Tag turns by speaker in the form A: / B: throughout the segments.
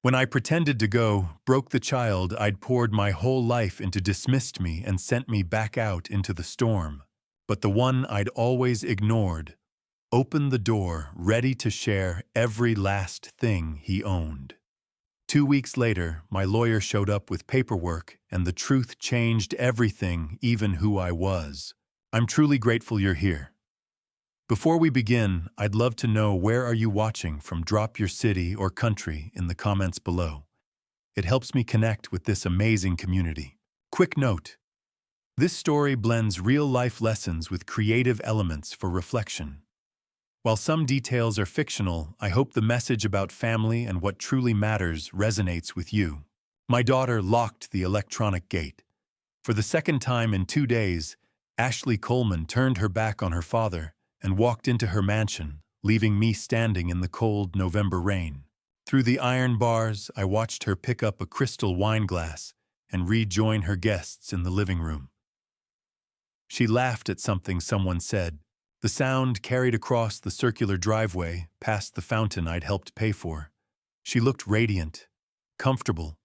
A: When I pretended to go, broke the child I'd poured my whole life into dismissed me and sent me back out into the storm. But the one I'd always ignored opened the door, ready to share every last thing he owned. 2 weeks later, my lawyer showed up with paperwork, and the truth changed everything, even who I was. I'm truly grateful you're here. Before we begin, I'd love to know, where are you watching from? Drop your city or country in the comments below. It helps me connect with this amazing community. Quick note: this story blends real-life lessons with creative elements for reflection. While some details are fictional, I hope the message about family and what truly matters resonates with you. My daughter locked the electronic gate. For the second time in 2 days, Ashley Coleman turned her back on her father and walked into her mansion, leaving me standing in the cold November rain. Through the iron bars, I watched her pick up a crystal wine glass and rejoin her guests in the living room. She laughed at something someone said. The sound carried across the circular driveway, past the fountain I'd helped pay for. She looked radiant, comfortable,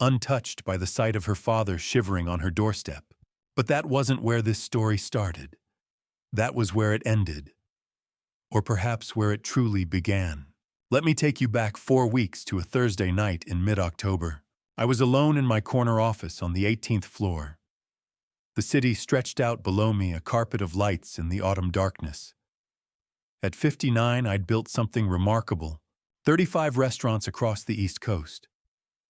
A: untouched by the sight of her father shivering on her doorstep. But that wasn't where this story started. That was where it ended. Or perhaps where it truly began. Let me take you back 4 weeks to a Thursday night in mid-October. I was alone in my corner office on the 18th floor. The city stretched out below me, a carpet of lights in the autumn darkness. At 59, I'd built something remarkable: 35 restaurants across the East Coast.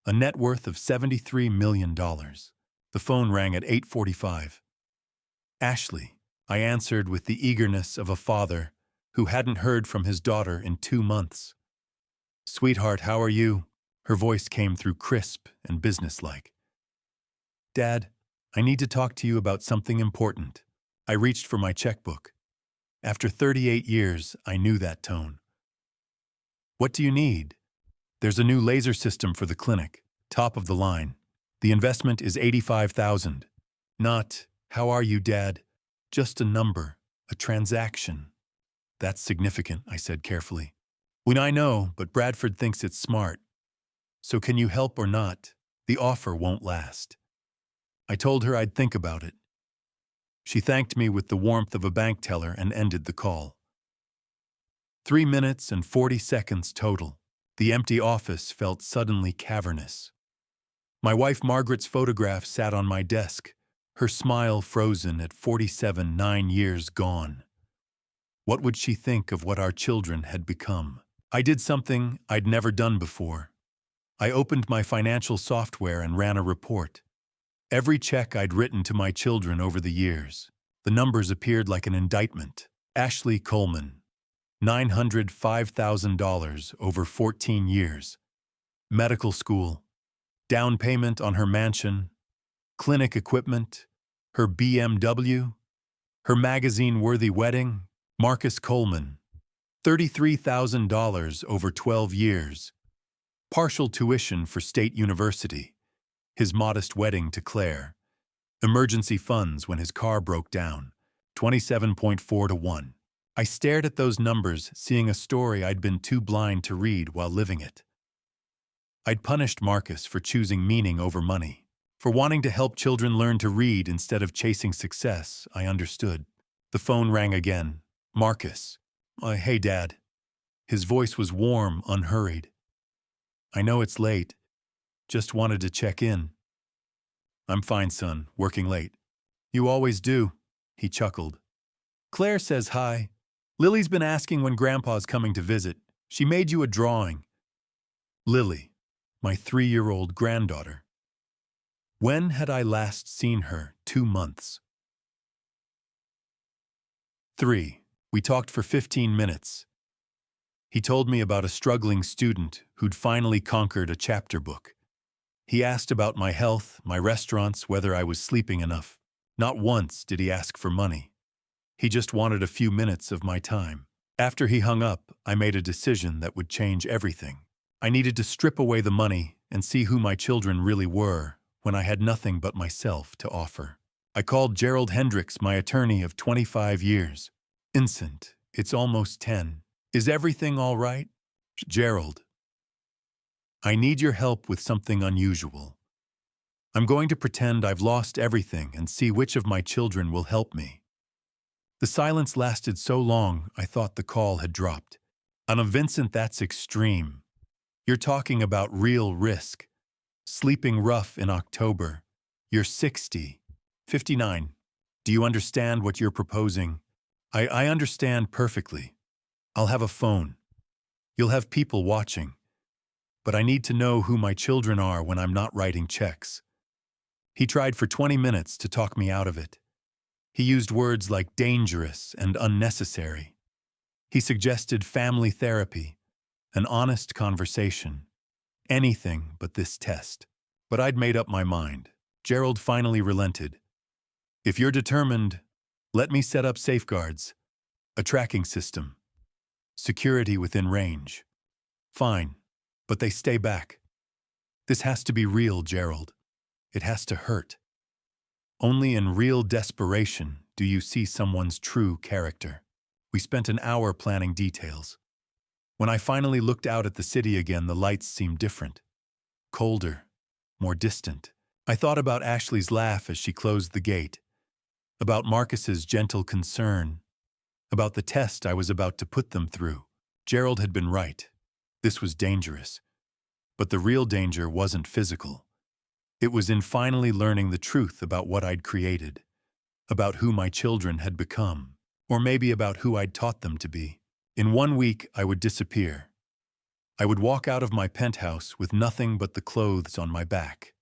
A: A net worth of $73 million. The phone rang at 8:45. Ashley, I answered with the eagerness of a father who hadn't heard from his daughter in 2 months. "Sweetheart, how are you?" Her voice came through crisp and businesslike. "Dad, I need to talk to you about something important." I reached for my checkbook. After 38 years, I knew that tone. "What do you need?" "There's a new laser system for the clinic, top of the line. The investment is $85,000. Not, 'How are you, Dad?' Just a number, a transaction." "That's significant," I said carefully. "When I know, but Bradford thinks it's smart. So can you help or not? The offer won't last." I told her I'd think about it. She thanked me with the warmth of a bank teller and ended the call. 3 minutes and 40 seconds total. The empty office felt suddenly cavernous. My wife Margaret's photograph sat on my desk, her smile frozen at 47, 9 years gone. What would she think of what our children had become? I did something I'd never done before. I opened my financial software and ran a report. Every check I'd written to my children over the years. The numbers appeared like an indictment. Ashley Coleman, $905,000 over 14 years. Medical school, down payment on her mansion, clinic equipment, her BMW, her magazine-worthy wedding. Marcus Coleman, $33,000 over 12 years. Partial tuition for State University. His modest wedding to Claire. Emergency funds when his car broke down. 27.4 to 1. I stared at those numbers, seeing a story I'd been too blind to read while living it. I'd punished Marcus for choosing meaning over money. For wanting to help children learn to read instead of chasing success, I understood. The phone rang again. Marcus. "Hey, Dad." His voice was warm, unhurried. "I know it's late. Just wanted to check in." "I'm fine, son. Working late." "You always do," he chuckled. "Claire says hi. Lily's been asking when Grandpa's coming to visit. She made you a drawing." Lily, my 3-year-old granddaughter. When had I last seen her? 2 months. 3. We talked for 15 minutes. He told me about a struggling student who'd finally conquered a chapter book. He asked about my health, my restaurants, whether I was sleeping enough. Not once did he ask for money. He just wanted a few minutes of my time. After he hung up, I made a decision that would change everything. I needed to strip away the money and see who my children really were when I had nothing but myself to offer. I called Gerald Hendricks, my attorney of 25 years. "Vincent, it's almost 10. Is everything all right?" "Gerald, I need your help with something unusual. I'm going to pretend I've lost everything and see which of my children will help me." The silence lasted so long, I thought the call had dropped. Vincent, that's extreme. You're talking about real risk. Sleeping rough in October. You're 60. 59. Do you understand what you're proposing? I understand perfectly. I'll have a phone. You'll have people watching. But I need to know who my children are when I'm not writing checks. He tried for 20 minutes to talk me out of it. He used words like dangerous and unnecessary. He suggested family therapy, an honest conversation, anything but this test. But I'd made up my mind. Gerald finally relented. "If you're determined, let me set up safeguards, a tracking system, security within range. Fine, but they stay back. This has to be real, Gerald. It has to hurt. Only in real desperation do you see someone's true character." We spent an hour planning details. When I finally looked out at the city again, the lights seemed different. Colder, more distant. I thought about Ashley's laugh as she closed the gate, about Marcus's gentle concern, about the test I was about to put them through. Gerald had been right. This was dangerous. But the real danger wasn't physical. It was in finally learning the truth about what I'd created, about who my children had become, or maybe about who I'd taught them to be. In 1 week, I would disappear. I would walk out of my penthouse with nothing but the clothes on my back.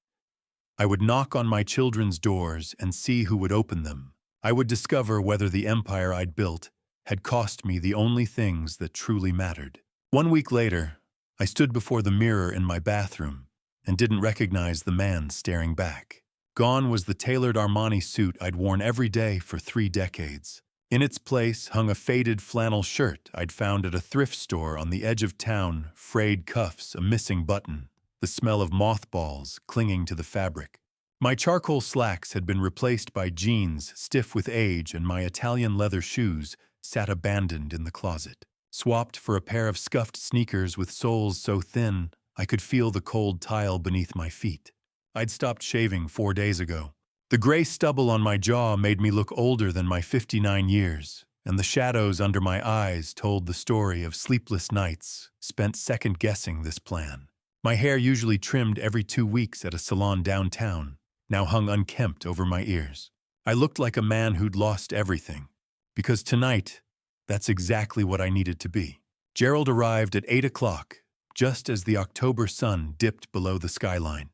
A: I would knock on my children's doors and see who would open them. I would discover whether the empire I'd built had cost me the only things that truly mattered. 1 week later, I stood before the mirror in my bathroom and didn't recognize the man staring back. Gone was the tailored Armani suit I'd worn every day for 3 decades. In its place hung a faded flannel shirt I'd found at a thrift store on the edge of town, frayed cuffs, a missing button, the smell of mothballs clinging to the fabric. My charcoal slacks had been replaced by jeans stiff with age, and my Italian leather shoes sat abandoned in the closet, swapped for a pair of scuffed sneakers with soles so thin I could feel the cold tile beneath my feet. I'd stopped shaving 4 days ago. The gray stubble on my jaw made me look older than my 59 years, and the shadows under my eyes told the story of sleepless nights spent second-guessing this plan. My hair, usually trimmed every 2 weeks at a salon downtown, now hung unkempt over my ears. I looked like a man who'd lost everything, because tonight, that's exactly what I needed to be. Gerald arrived at 8 o'clock, just as the October sun dipped below the skyline.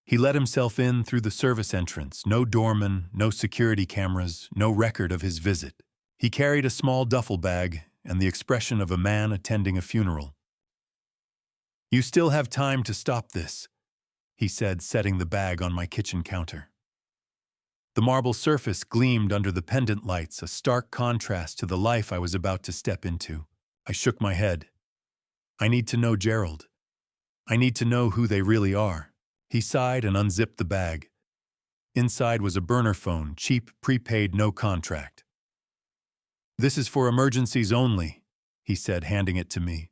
A: He let himself in through the service entrance, no doorman, no security cameras, no record of his visit. He carried a small duffel bag and the expression of a man attending a funeral. "You still have time to stop this," he said, setting the bag on my kitchen counter. The marble surface gleamed under the pendant lights, a stark contrast to the life I was about to step into. I shook my head. "I need to know Gerald. I need to know who they really are." He sighed and unzipped the bag. Inside was a burner phone, cheap, prepaid, no contract. "This is for emergencies only," he said, handing it to me.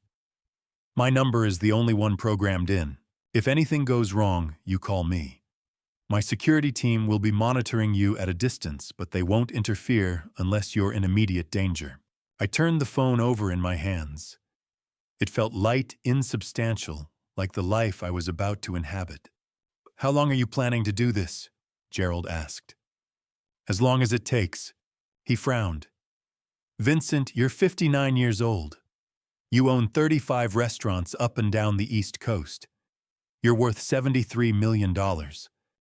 A: "My number is the only one programmed in. If anything goes wrong, you call me. My security team will be monitoring you at a distance, but they won't interfere unless you're in immediate danger." I turned the phone over in my hands. It felt light, insubstantial, like the life I was about to inhabit. "How long are you planning to do this?" Gerald asked. "As long as it takes." He frowned. "Vincent, you're 59 years old. You own 35 restaurants up and down the East Coast. You're worth $73 million,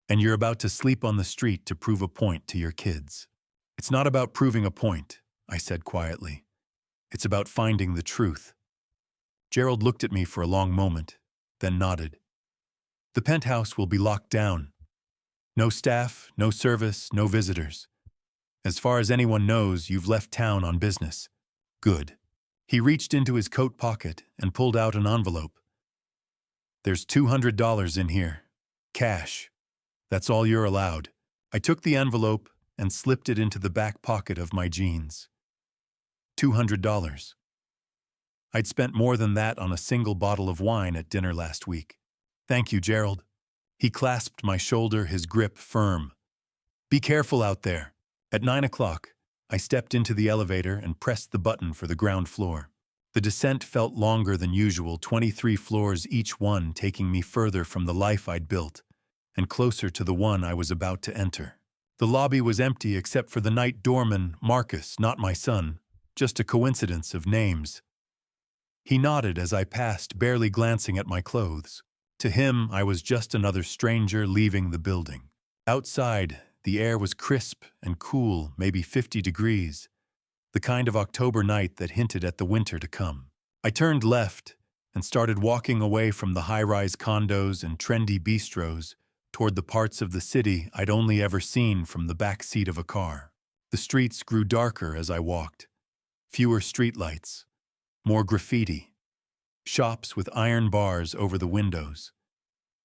A: and you're about to sleep on the street to prove a point to your kids." "It's not about proving a point," I said quietly. "It's about finding the truth." Gerald looked at me for a long moment, then nodded. "The penthouse will be locked down. No staff, no service, no visitors. As far as anyone knows, you've left town on business." "Good." He reached into his coat pocket and pulled out an envelope. "There's $200 in here. Cash. That's all you're allowed." I took the envelope and slipped it into the back pocket of my jeans. $200. I'd spent more than that on a single bottle of wine at dinner last week. Thank you, Gerald. He clasped my shoulder, his grip firm. Be careful out there. At 9 o'clock, I stepped into the elevator and pressed the button for the ground floor. The descent felt longer than usual, 23 floors each one, taking me further from the life I'd built and closer to the one I was about to enter. The lobby was empty except for the night doorman, Marcus, not my son, just a coincidence of names. He nodded as I passed, barely glancing at my clothes. To him, I was just another stranger leaving the building. Outside, the air was crisp and cool, maybe 50 degrees, the kind of October night that hinted at the winter to come. I turned left and started walking away from the high-rise condos and trendy bistros toward the parts of the city I'd only ever seen from the back seat of a car. The streets grew darker as I walked. Fewer streetlights, more graffiti, shops with iron bars over the windows.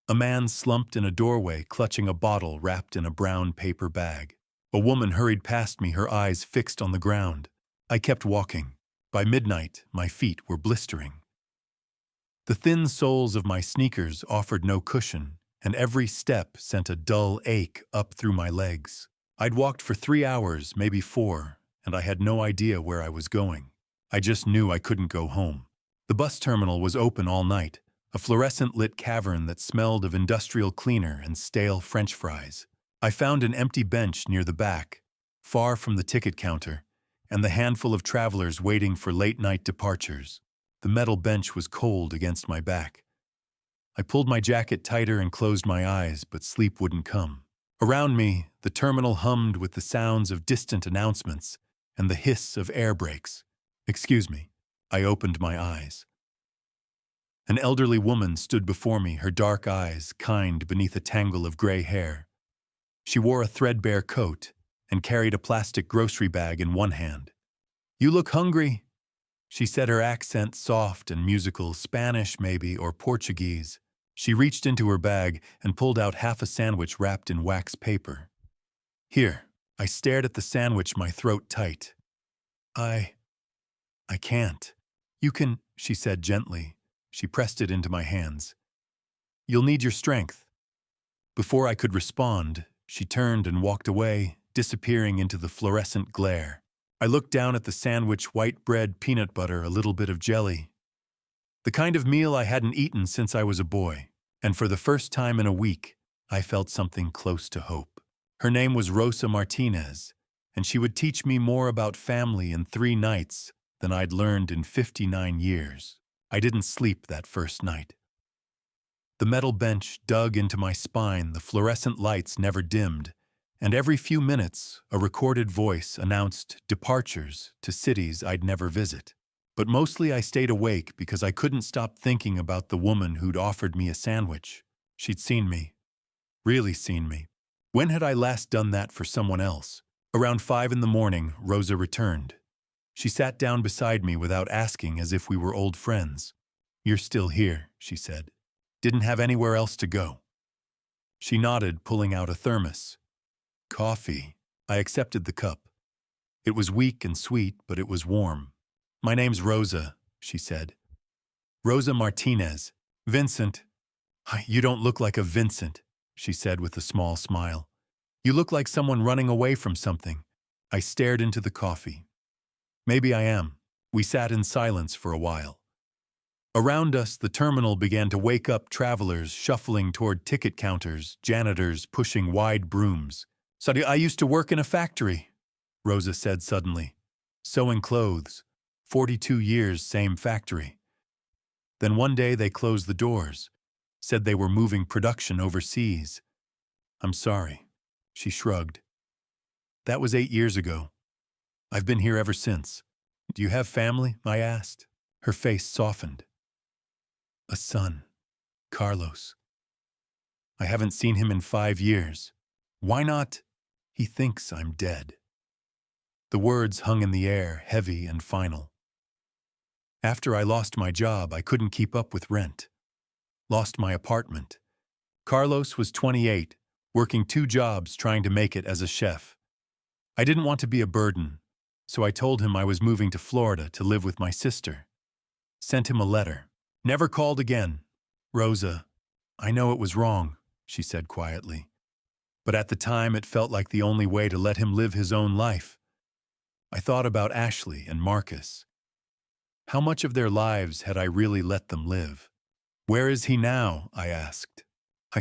A: A man slumped in a doorway, clutching a bottle wrapped in a brown paper bag. A woman hurried past me, her eyes fixed on the ground. I kept walking. By midnight, my feet were blistering. The thin soles of my sneakers offered no cushion, and every step sent a dull ache up through my legs. I'd walked for 3 hours, maybe 4, and I had no idea where I was going. I just knew I couldn't go home. The bus terminal was open all night, a fluorescent-lit cavern that smelled of industrial cleaner and stale French fries. I found an empty bench near the back, far from the ticket counter, and the handful of travelers waiting for late-night departures. The metal bench was cold against my back. I pulled my jacket tighter and closed my eyes, but sleep wouldn't come. Around me, the terminal hummed with the sounds of distant announcements and the hiss of air brakes. Excuse me. I opened my eyes. An elderly woman stood before me, her dark eyes kind beneath a tangle of gray hair. She wore a threadbare coat and carried a plastic grocery bag in one hand. "You look hungry," she said, her accent soft and musical, Spanish maybe, or Portuguese. She reached into her bag and pulled out half a sandwich wrapped in wax paper. "Here." I stared at the sandwich, my throat tight. I can't." "You can," she said gently. She pressed it into my hands. "You'll need your strength." Before I could respond, she turned and walked away, disappearing into the fluorescent glare. I looked down at the sandwich, white bread, peanut butter, a little bit of jelly. The kind of meal I hadn't eaten since I was a boy, and for the first time in a week, I felt something close to hope. Her name was Rosa Martinez, and she would teach me more about family in 3 nights than I'd learned in 59 years. I didn't sleep that first night. The metal bench dug into my spine, the fluorescent lights never dimmed, and every few minutes a recorded voice announced departures to cities I'd never visit. But mostly I stayed awake because I couldn't stop thinking about the woman who'd offered me a sandwich. She'd seen me. Really seen me. When had I last done that for someone else? Around 5 in the morning, Rosa returned. She sat down beside me without asking, as if we were old friends. "You're still here," she said. "Didn't have anywhere else to go." She nodded, pulling out a thermos. "Coffee." I accepted the cup. It was weak and sweet, but it was warm. "My name's Rosa," she said. "Rosa Martinez. Vincent." "You don't look like a Vincent," she said with a small smile. "You look like someone running away from something." I stared into the coffee. "Maybe I am." We sat in silence for a while. Around us, the terminal began to wake up, travelers shuffling toward ticket counters, janitors pushing wide brooms. "So I used to work in a factory," Rosa said suddenly. "Sewing clothes. 42 years, same factory. Then one day they closed the doors, said they were moving production overseas. I'm sorry." She shrugged. "That was 8 years ago. I've been here ever since." "Do you have family?" I asked. Her face softened. "A son, Carlos. I haven't seen him in 5 years. Why not? He thinks I'm dead." The words hung in the air, heavy and final. After I lost my job, I couldn't keep up with rent. Lost my apartment. Carlos was 28, working 2 jobs trying to make it as a chef. I didn't want to be a burden, so I told him I was moving to Florida to live with my sister. Sent him a letter. Never called again. Rosa, I know it was wrong, she said quietly. But at the time it felt like the only way to let him live his own life. I thought about Ashley and Marcus. How much of their lives had I really let them live? Where is he now? I asked.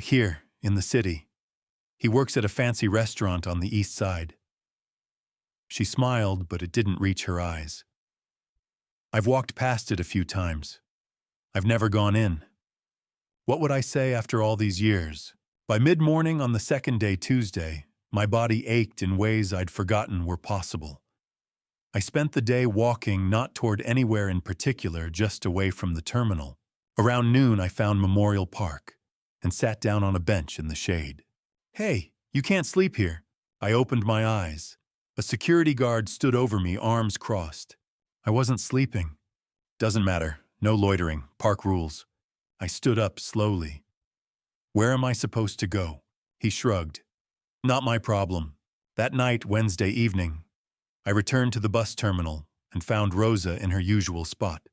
A: Here, in the city. He works at a fancy restaurant on the east side. She smiled, but it didn't reach her eyes. I've walked past it a few times. I've never gone in. What would I say after all these years? By mid-morning on the second day, Tuesday, my body ached in ways I'd forgotten were possible. I spent the day walking not toward anywhere in particular, just away from the terminal. Around noon, I found Memorial Park and sat down on a bench in the shade. Hey, you can't sleep here. I opened my eyes. A security guard stood over me, arms crossed. I wasn't sleeping. Doesn't matter. No loitering. Park rules. I stood up slowly. Where am I supposed to go? He shrugged. Not my problem. That night, Wednesday evening, I returned to the bus terminal and found Rosa in her usual spot.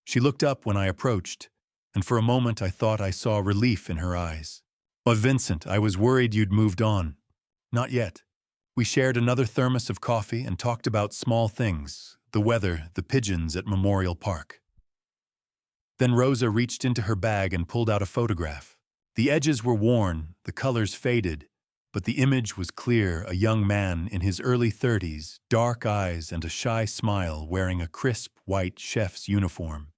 A: She looked up when I approached, and for a moment I thought I saw relief in her eyes. Oh, Vincent, I was worried you'd moved on. Not yet. We shared another thermos of coffee and talked about small things, the weather, the pigeons at Memorial Park. Then Rosa reached into her bag and pulled out a photograph. The edges were worn, the colors faded, but the image was clear, a young man in his early 30s, dark eyes and a shy smile, wearing a crisp white chef's uniform.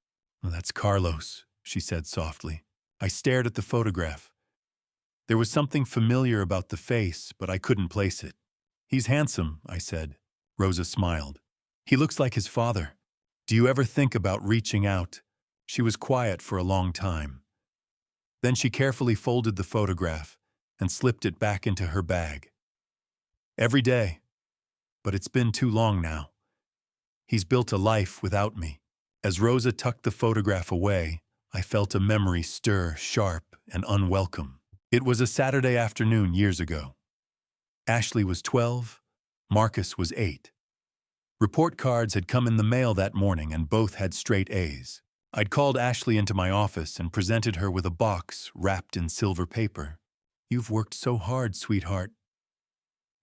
A: That's Carlos, she said softly. I stared at the photograph. There was something familiar about the face, but I couldn't place it. He's handsome, I said. Rosa smiled. He looks like his father. Do you ever think about reaching out? She was quiet for a long time. Then she carefully folded the photograph and slipped it back into her bag. Every day. But it's been too long now. He's built a life without me. As Rosa tucked the photograph away, I felt a memory stir, sharp and unwelcome. It was a Saturday afternoon years ago. Ashley was 12, Marcus was 8. Report cards had come in the mail that morning and both had straight A's. I'd called Ashley into my office and presented her with a box wrapped in silver paper. You've worked so hard, sweetheart,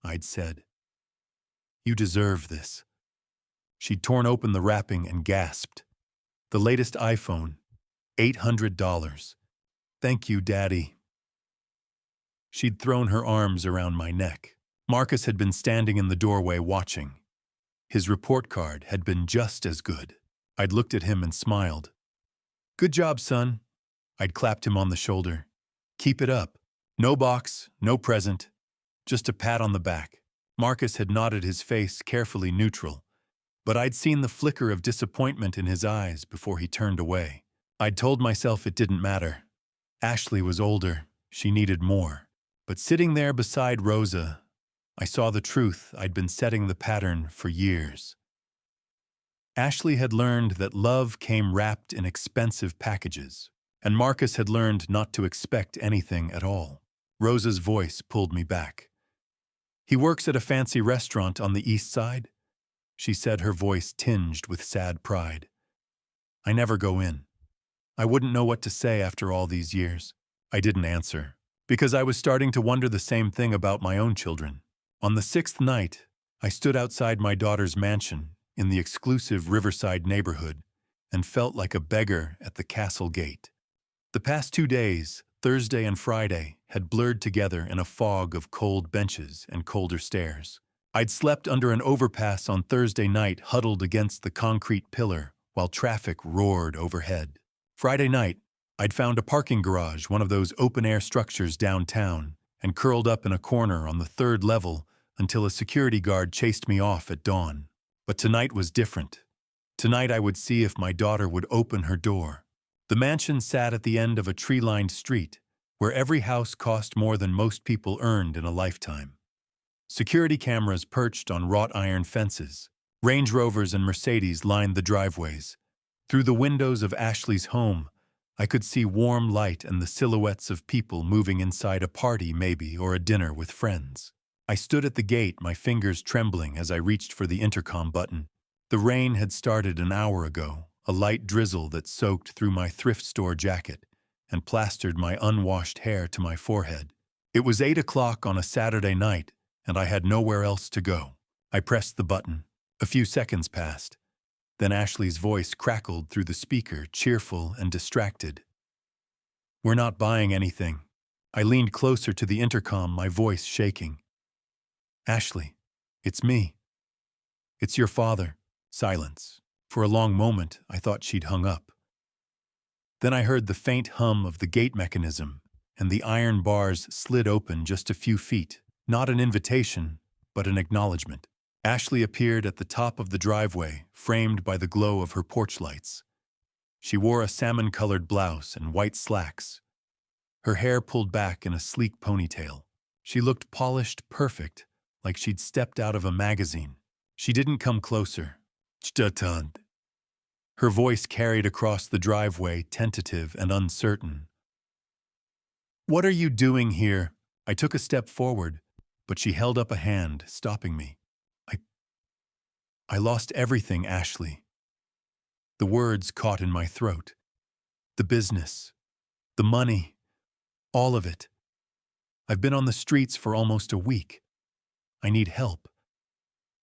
A: I'd said. You deserve this. She'd torn open the wrapping and gasped. The latest iPhone, $800. Thank you, Daddy. She'd thrown her arms around my neck. Marcus had been standing in the doorway watching. His report card had been just as good. I'd looked at him and smiled. Good job, son. I'd clapped him on the shoulder. Keep it up. No box, no present, just a pat on the back. Marcus had nodded, his face carefully neutral, but I'd seen the flicker of disappointment in his eyes before he turned away. I'd told myself it didn't matter. Ashley was older. She needed more. But sitting there beside Rosa, I saw the truth. I'd been setting the pattern for years. Ashley had learned that love came wrapped in expensive packages, and Marcus had learned not to expect anything at all. Rosa's voice pulled me back. He works at a fancy restaurant on the east side, she said, her voice tinged with sad pride. I never go in. I wouldn't know what to say after all these years. I didn't answer, because I was starting to wonder the same thing about my own children. On the 6th night, I stood outside my daughter's mansion in the exclusive Riverside neighborhood and felt like a beggar at the castle gate. The past 2 days, Thursday and Friday, had blurred together in a fog of cold benches and colder stairs. I'd slept under an overpass on Thursday night, huddled against the concrete pillar while traffic roared overhead. Friday night, I'd found a parking garage, one of those open-air structures downtown, and curled up in a corner on the 3rd level until a security guard chased me off at dawn. But tonight was different. Tonight I would see if my daughter would open her door. The mansion sat at the end of a tree-lined street, where every house cost more than most people earned in a lifetime. Security cameras perched on wrought iron fences. Range Rovers and Mercedes lined the driveways. Through the windows of Ashley's home, I could see warm light and the silhouettes of people moving inside a party maybe, or a dinner with friends. I stood at the gate, my fingers trembling as I reached for the intercom button. The rain had started an hour ago, a light drizzle that soaked through my thrift store jacket and plastered my unwashed hair to my forehead. It was 8 o'clock on a Saturday night, and I had nowhere else to go. I pressed the button. A few seconds passed. Then Ashley's voice crackled through the speaker, cheerful and distracted. "We're not buying anything." I leaned closer to the intercom, my voice shaking. "Ashley, it's me. It's your father." Silence. For a long moment, I thought she'd hung up. Then I heard the faint hum of the gate mechanism, and the iron bars slid open just a few feet. Not an invitation, but an acknowledgement. Ashley appeared at the top of the driveway, framed by the glow of her porch lights. She wore a salmon-colored blouse and white slacks, her hair pulled back in a sleek ponytail. She looked polished, perfect, like she'd stepped out of a magazine. She didn't come closer. "Chtutund." Her voice carried across the driveway, tentative and uncertain. "What are you doing here?" I took a step forward, but she held up a hand, stopping me. I lost everything, Ashley." The words caught in my throat. The business, the money, all of it. I've been on the streets for almost a week. I need help.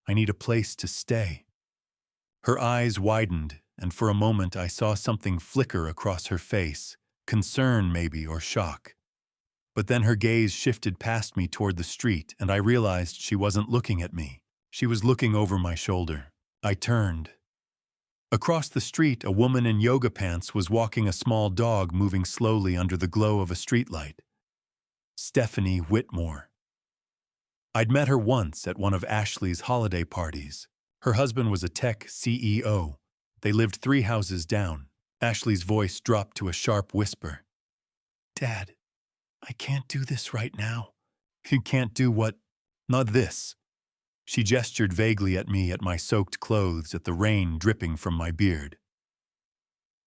A: I need a place to stay. Her eyes widened, and for a moment I saw something flicker across her face, concern maybe, or shock. But then her gaze shifted past me toward the street, and I realized she wasn't looking at me. She was looking over my shoulder. I turned. Across the street, a woman in yoga pants was walking a small dog moving slowly under the glow of a streetlight. Stephanie Whitmore. I'd met her once at one of Ashley's holiday parties. Her husband was a tech CEO. They lived 3 houses down. Ashley's voice dropped to a sharp whisper. "Dad, I can't do this right now." "You can't do what?" "Not this." She gestured vaguely at me, at my soaked clothes, at the rain dripping from my beard.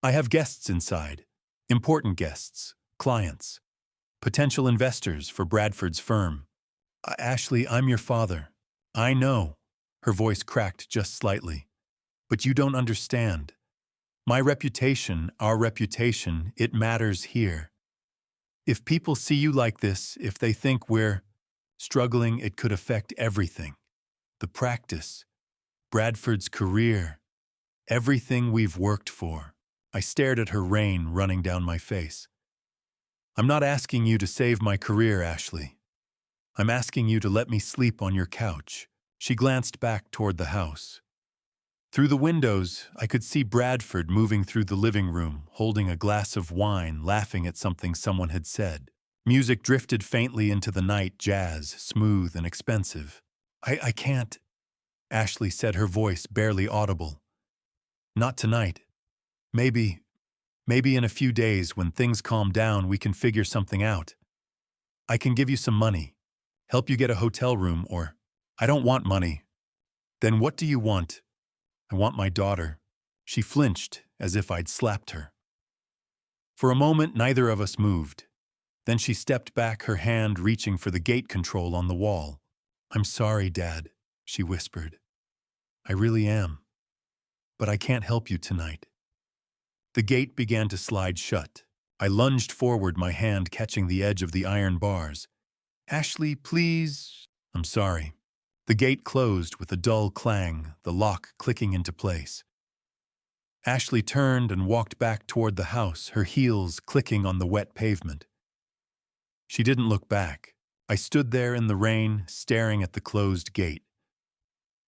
A: "I have guests inside. Important guests, clients, potential investors for Bradford's firm. Ashley, I'm your father. I know." Her voice cracked just slightly. "But you don't understand. My reputation, our reputation, it matters here. If people see you like this, if they think we're struggling, it could affect everything. The practice, Bradford's career, everything we've worked for." I stared at her, rain running down my face. "I'm not asking you to save my career, Ashley. I'm asking you to let me sleep on your couch." She glanced back toward the house. Through the windows, I could see Bradford moving through the living room, holding a glass of wine, laughing at something someone had said. Music drifted faintly into the night, jazz, smooth and expensive. I can't," Ashley said, her voice barely audible. "Not tonight. Maybe in a few days when things calm down we can figure something out. I can give you some money, help you get a hotel room, or—" "I don't want money." "Then what do you want?" "I want my daughter." She flinched as if I'd slapped her. For a moment neither of us moved. Then she stepped back, her hand reaching for the gate control on the wall. "I'm sorry, Dad," she whispered. "I really am. But I can't help you tonight." The gate began to slide shut. I lunged forward, my hand catching the edge of the iron bars. "Ashley, please." "I'm sorry." The gate closed with a dull clang, the lock clicking into place. Ashley turned and walked back toward the house, her heels clicking on the wet pavement. She didn't look back. I stood there in the rain, staring at the closed gate.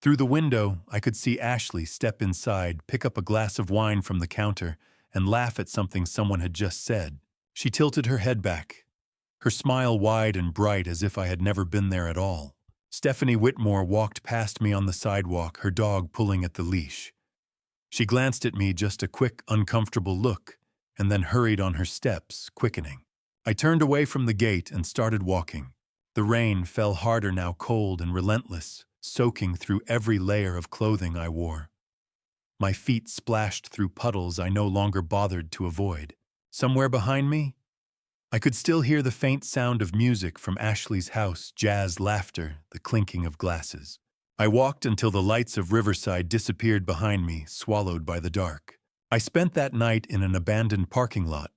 A: Through the window, I could see Ashley step inside, pick up a glass of wine from the counter, and laugh at something someone had just said. She tilted her head back, her smile wide and bright as if I had never been there at all. Stephanie Whitmore walked past me on the sidewalk, her dog pulling at the leash. She glanced at me, just a quick, uncomfortable look, and then hurried on her steps, quickening. I turned away from the gate and started walking. The rain fell harder now, cold and relentless, soaking through every layer of clothing I wore. My feet splashed through puddles I no longer bothered to avoid. Somewhere behind me, I could still hear the faint sound of music from Ashley's house, jazz laughter, the clinking of glasses. I walked until the lights of Riverside disappeared behind me, swallowed by the dark. I spent that night in an abandoned parking lot,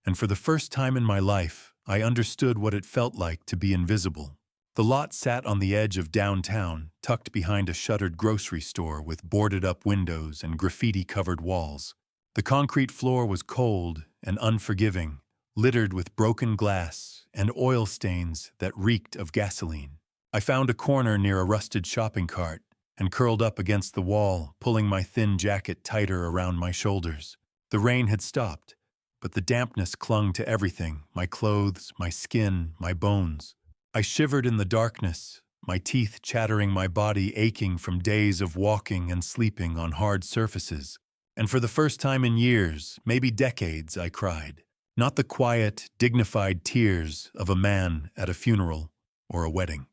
A: and for the first time in my life, I understood what it felt like to be invisible. The lot sat on the edge of downtown, tucked behind a shuttered grocery store with boarded-up windows and graffiti-covered walls. The concrete floor was cold and unforgiving, littered with broken glass and oil stains that reeked of gasoline. I found a corner near a rusted shopping cart and curled up against the wall, pulling my thin jacket tighter around my shoulders. The rain had stopped, but the dampness clung to everything, my clothes, my skin, my bones. I shivered in the darkness, my teeth chattering, my body aching from days of walking and sleeping on hard surfaces. And for the first time in years, maybe decades, I cried. Not the quiet, dignified tears of a man at a funeral or a wedding.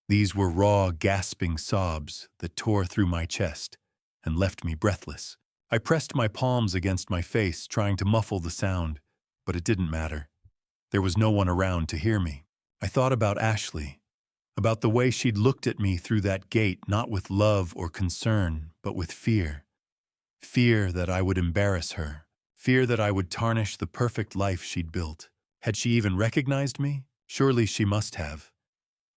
A: These were raw, gasping sobs that tore through my chest and left me breathless. I pressed my palms against my face, trying to muffle the sound, but it didn't matter. There was no one around to hear me. I thought about Ashley, about the way she'd looked at me through that gate, not with love or concern, but with fear. Fear that I would embarrass her. Fear that I would tarnish the perfect life she'd built. Had she even recognized me? Surely she must have.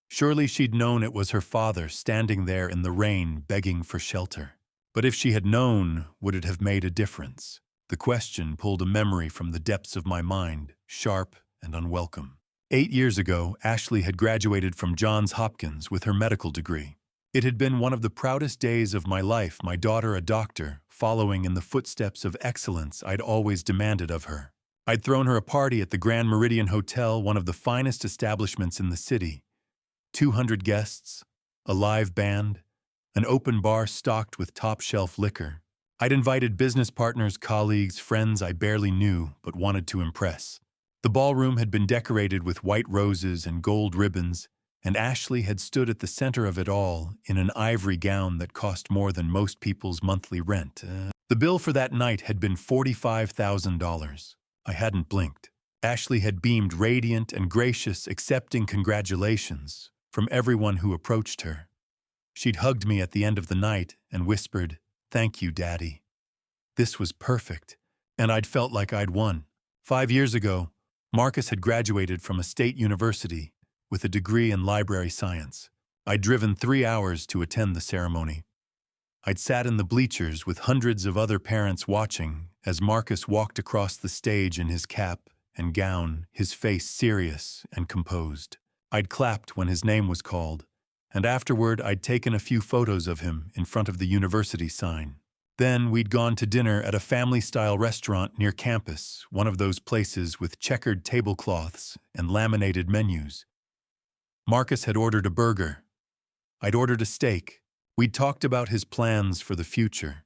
A: Surely she'd known it was her father standing there in the rain begging for shelter. But if she had known, would it have made a difference? The question pulled a memory from the depths of my mind, sharp and unwelcome. 8 years ago, Ashley had graduated from Johns Hopkins with her medical degree. It had been one of the proudest days of my life, my daughter a doctor, following in the footsteps of excellence I'd always demanded of her. I'd thrown her a party at the Grand Meridian Hotel, one of the finest establishments in the city. 200 guests, a live band, an open bar stocked with top-shelf liquor. I'd invited business partners, colleagues, friends I barely knew but wanted to impress. The ballroom had been decorated with white roses and gold ribbons, and Ashley had stood at the center of it all in an ivory gown that cost more than most people's monthly rent. The bill for that night had been $45,000. I hadn't blinked. Ashley had beamed radiant and gracious, accepting congratulations from everyone who approached her. She'd hugged me at the end of the night and whispered, "Thank you, Daddy." This was perfect, and I'd felt like I'd won. 5 years ago, Marcus had graduated from a state university with a degree in library science. I'd driven 3 hours to attend the ceremony. I'd sat in the bleachers with hundreds of other parents watching as Marcus walked across the stage in his cap and gown, his face serious and composed. I'd clapped when his name was called, and afterward I'd taken a few photos of him in front of the university sign. Then we'd gone to dinner at a family-style restaurant near campus, one of those places with checkered tablecloths and laminated menus. Marcus had ordered a burger. I'd ordered a steak. We'd talked about his plans for the future,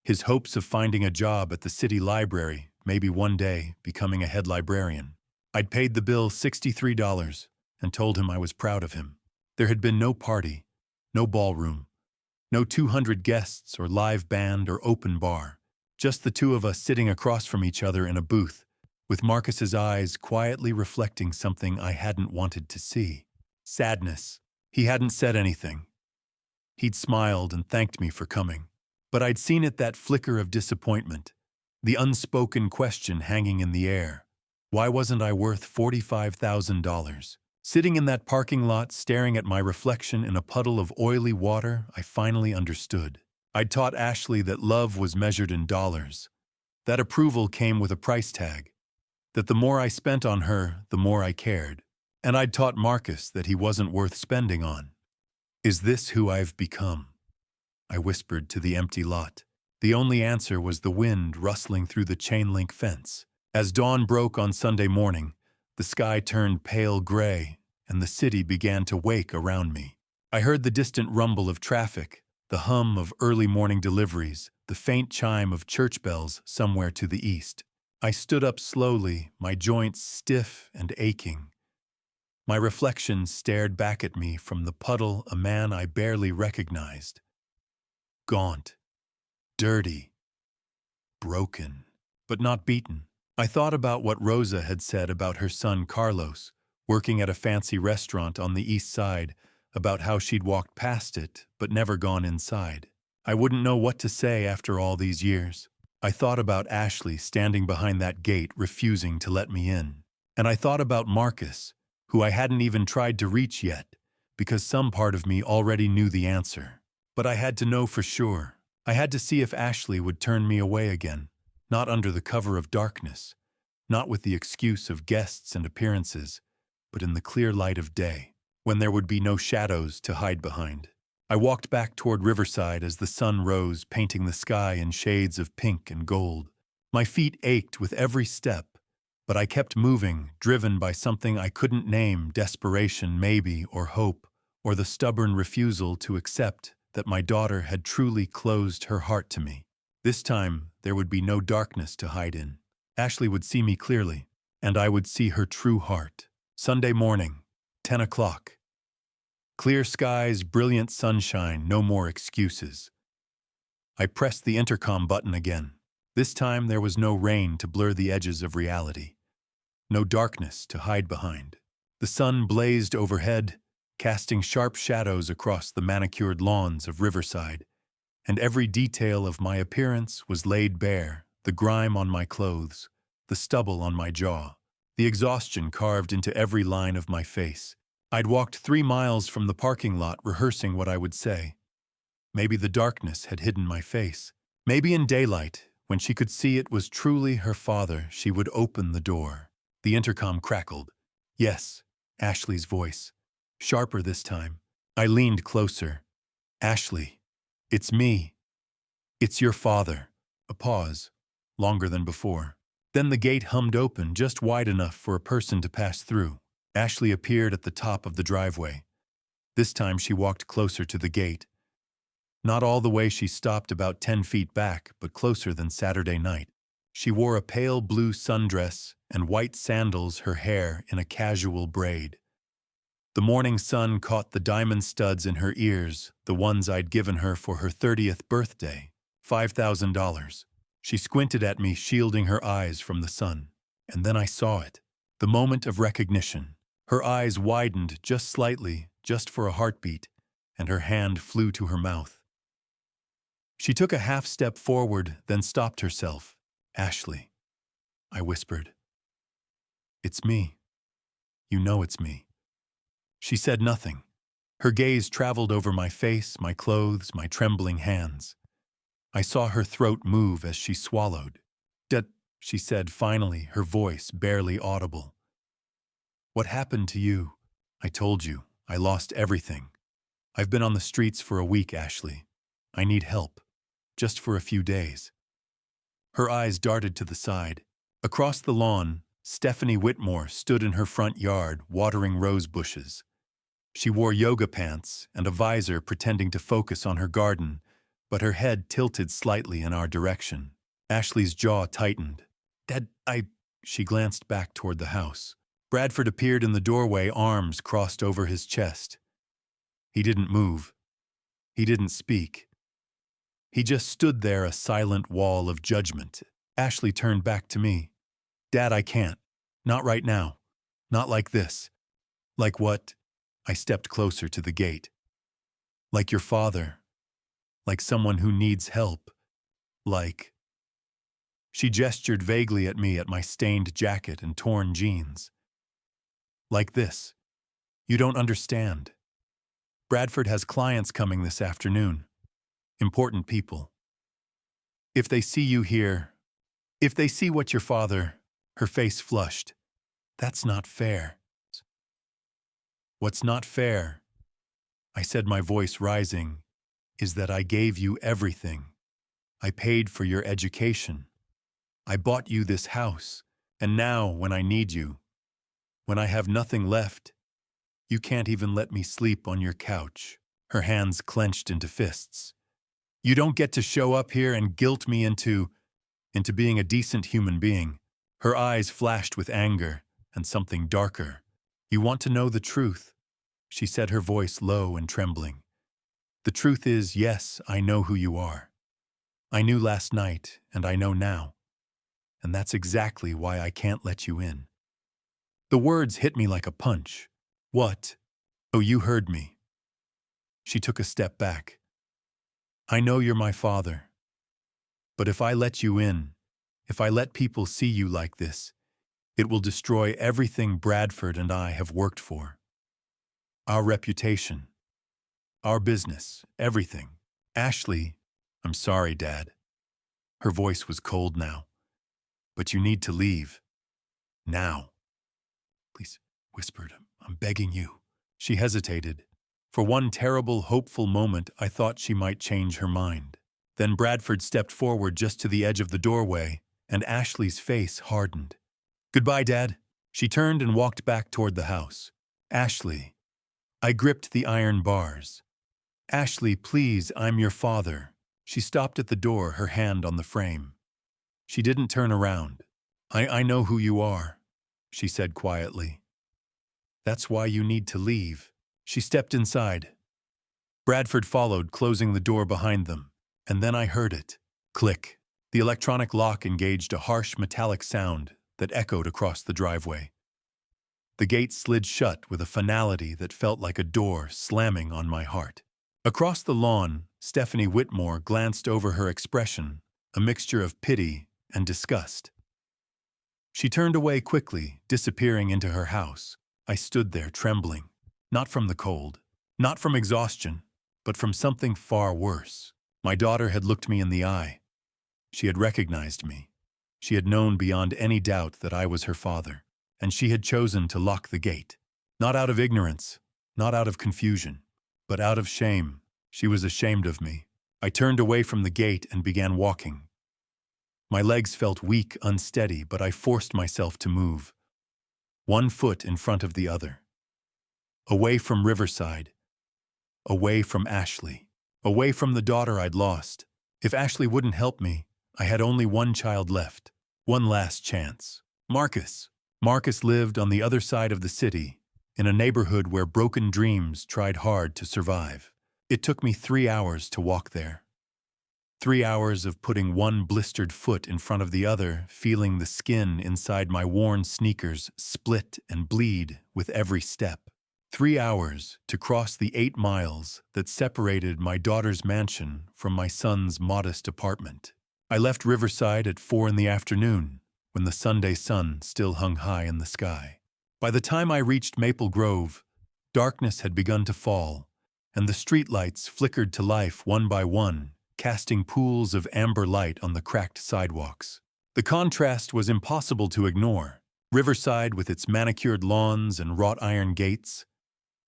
A: his hopes of finding a job at the city library, maybe one day becoming a head librarian. I'd paid the bill $63 and told him I was proud of him. There had been no party, no ballroom, no 200 guests or live band or open bar, just the two of us sitting across from each other in a booth, with Marcus's eyes quietly reflecting something I hadn't wanted to see. Sadness. He hadn't said anything. He'd smiled and thanked me for coming. But I'd seen it, that flicker of disappointment, the unspoken question hanging in the air. Why wasn't I worth $45,000? Sitting in that parking lot, staring at my reflection in a puddle of oily water, I finally understood. I'd taught Ashley that love was measured in dollars, that approval came with a price tag, that the more I spent on her, the more I cared. And I'd taught Marcus that he wasn't worth spending on. "Is this who I've become?" I whispered to the empty lot. The only answer was the wind rustling through the chain-link fence. As dawn broke on Sunday morning, the sky turned pale gray, and the city began to wake around me. I heard the distant rumble of traffic, the hum of early morning deliveries, the faint chime of church bells somewhere to the east. I stood up slowly, my joints stiff and aching. My reflection stared back at me from the puddle, a man I barely recognized. Gaunt, dirty, broken, but not beaten. I thought about what Rosa had said about her son Carlos, working at a fancy restaurant on the east side, about how she'd walked past it but never gone inside. I wouldn't know what to say after all these years. I thought about Ashley standing behind that gate refusing to let me in. And I thought about Marcus, who I hadn't even tried to reach yet, because some part of me already knew the answer. But I had to know for sure. I had to see if Ashley would turn me away again, not under the cover of darkness, not with the excuse of guests and appearances, but in the clear light of day, when there would be no shadows to hide behind. I walked back toward Riverside as the sun rose, painting the sky in shades of pink and gold. My feet ached with every step, but I kept moving, driven by something I couldn't name, desperation maybe, or hope, or the stubborn refusal to accept that my daughter had truly closed her heart to me. This time, there would be no darkness to hide in. Ashley would see me clearly, and I would see her true heart. Sunday morning, 10 o'clock. Clear skies, brilliant sunshine, no more excuses. I pressed the intercom button again. This time there was no rain to blur the edges of reality. No darkness to hide behind. The sun blazed overhead, casting sharp shadows across the manicured lawns of Riverside, and every detail of my appearance was laid bare, the grime on my clothes, the stubble on my jaw, the exhaustion carved into every line of my face. I'd walked 3 miles from the parking lot rehearsing what I would say. Maybe the darkness had hidden my face. Maybe in daylight, when she could see it was truly her father, she would open the door. The intercom crackled. Yes, Ashley's voice. Sharper this time. I leaned closer. Ashley, it's me. It's your father. A pause, longer than before. Then the gate hummed open just wide enough for a person to pass through. Ashley appeared at the top of the driveway. This time she walked closer to the gate. Not all the way, she stopped about 10 feet back, but closer than Saturday night. She wore a pale blue sundress and white sandals, her hair in a casual braid. The morning sun caught the diamond studs in her ears, the ones I'd given her for her 30th birthday, $5,000. She squinted at me, shielding her eyes from the sun. And then I saw it, the moment of recognition. Her eyes widened just slightly, just for a heartbeat, and her hand flew to her mouth. She took a half step forward, then stopped herself. Ashley, I whispered. It's me. You know it's me. She said nothing. Her gaze traveled over my face, my clothes, my trembling hands. I saw her throat move as she swallowed. Dad, she said finally, her voice barely audible. What happened to you? I told you. I lost everything. I've been on the streets for a week, Ashley. I need help. Just for a few days. Her eyes darted to the side. Across the lawn, Stephanie Whitmore stood in her front yard, watering rose bushes. She wore yoga pants and a visor, pretending to focus on her garden, but her head tilted slightly in our direction. Ashley's jaw tightened. Dad, She glanced back toward the house. Bradford appeared in the doorway, arms crossed over his chest. He didn't move. He didn't speak. He just stood there, a silent wall of judgment. Ashley turned back to me. Dad, I can't. Not right now. Not like this. Like what? I stepped closer to the gate. Like your father. Like someone who needs help. Like... She gestured vaguely at me, at my stained jacket and torn jeans. Like this. You don't understand. Bradford has clients coming this afternoon. Important people. If they see you here, if they see what your father... Her face flushed. That's not fair. What's not fair, I said, my voice rising, is that I gave you everything. I paid for your education. I bought you this house. And now, when I need you, when I have nothing left, you can't even let me sleep on your couch. Her hands clenched into fists. You don't get to show up here and guilt me into being a decent human being. Her eyes flashed with anger and something darker. You want to know the truth, she said, her voice low and trembling. The truth is, yes, I know who you are. I knew last night, and I know now. And that's exactly why I can't let you in. The words hit me like a punch. What? Oh, you heard me. She took a step back. I know you're my father. But if I let you in, if I let people see you like this, it will destroy everything Bradford and I have worked for. Our reputation, our business, everything. Ashley, I'm sorry, Dad. Her voice was cold now. But you need to leave. Now. Please, whispered, I'm begging you. She hesitated. For one terrible, hopeful moment, I thought she might change her mind. Then Bradford stepped forward just to the edge of the doorway, and Ashley's face hardened. Goodbye, Dad. She turned and walked back toward the house. Ashley. I gripped the iron bars. Ashley, please, I'm your father. She stopped at the door, her hand on the frame. She didn't turn around. I know who you are, she said quietly. That's why you need to leave. She stepped inside. Bradford followed, closing the door behind them, and then I heard it. Click. The electronic lock engaged a harsh metallic sound that echoed across the driveway. The gate slid shut with a finality that felt like a door slamming on my heart. Across the lawn, Stephanie Whitmore glanced over, her expression a mixture of pity and disgust. She turned away quickly, disappearing into her house. I stood there trembling, not from the cold, not from exhaustion, but from something far worse. My daughter had looked me in the eye. She had recognized me. She had known beyond any doubt that I was her father, and she had chosen to lock the gate. Not out of ignorance, not out of confusion, but out of shame. She was ashamed of me. I turned away from the gate and began walking. My legs felt weak, unsteady, but I forced myself to move, one foot in front of the other. Away from Riverside, away from Ashley, away from the daughter I'd lost. If Ashley wouldn't help me, I had only one child left, one last chance. Marcus. Marcus lived on the other side of the city, in a neighborhood where broken dreams tried hard to survive. It took me 3 hours to walk there. 3 hours of putting one blistered foot in front of the other, feeling the skin inside my worn sneakers split and bleed with every step. 3 hours to cross the 8 miles that separated my daughter's mansion from my son's modest apartment. I left Riverside at 4 in the afternoon, when the Sunday sun still hung high in the sky. By the time I reached Maple Grove, darkness had begun to fall, and the streetlights flickered to life one by one, casting pools of amber light on the cracked sidewalks. The contrast was impossible to ignore. Riverside with its manicured lawns and wrought iron gates,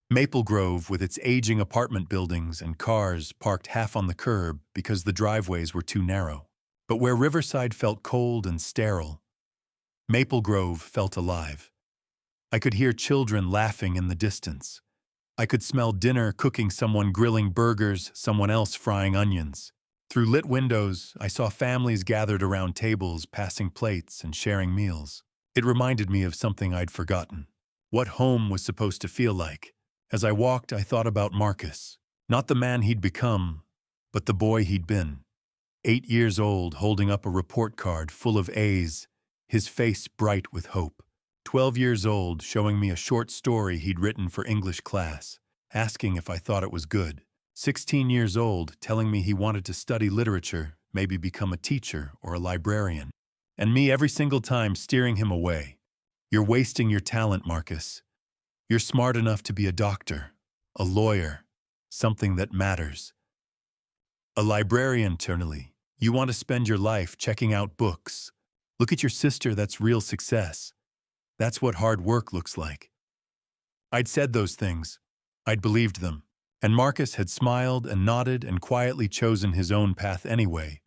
A: Maple Grove with its aging apartment buildings and cars parked half on the curb because the driveways were too narrow. But where Riverside felt cold and sterile, Maple Grove felt alive. I could hear children laughing in the distance. I could smell dinner cooking, someone grilling burgers, someone else frying onions. Through lit windows, I saw families gathered around tables, passing plates and sharing meals. It reminded me of something I'd forgotten. What home was supposed to feel like. As I walked, I thought about Marcus. Not the man he'd become, but the boy he'd been. 8 years old, holding up a report card full of A's, his face bright with hope. 12 years old, showing me a short story he'd written for English class, asking if I thought it was good. 16 years old, telling me he wanted to study literature, maybe become a teacher or a librarian. And me every single time steering him away. You're wasting your talent, Marcus. You're smart enough to be a doctor, a lawyer, something that matters. A librarian, Turnley. You want to spend your life checking out books. Look at your sister, that's real success. That's what hard work looks like. I'd said those things. I'd believed them. And Marcus had smiled and nodded and quietly chosen his own path anyway,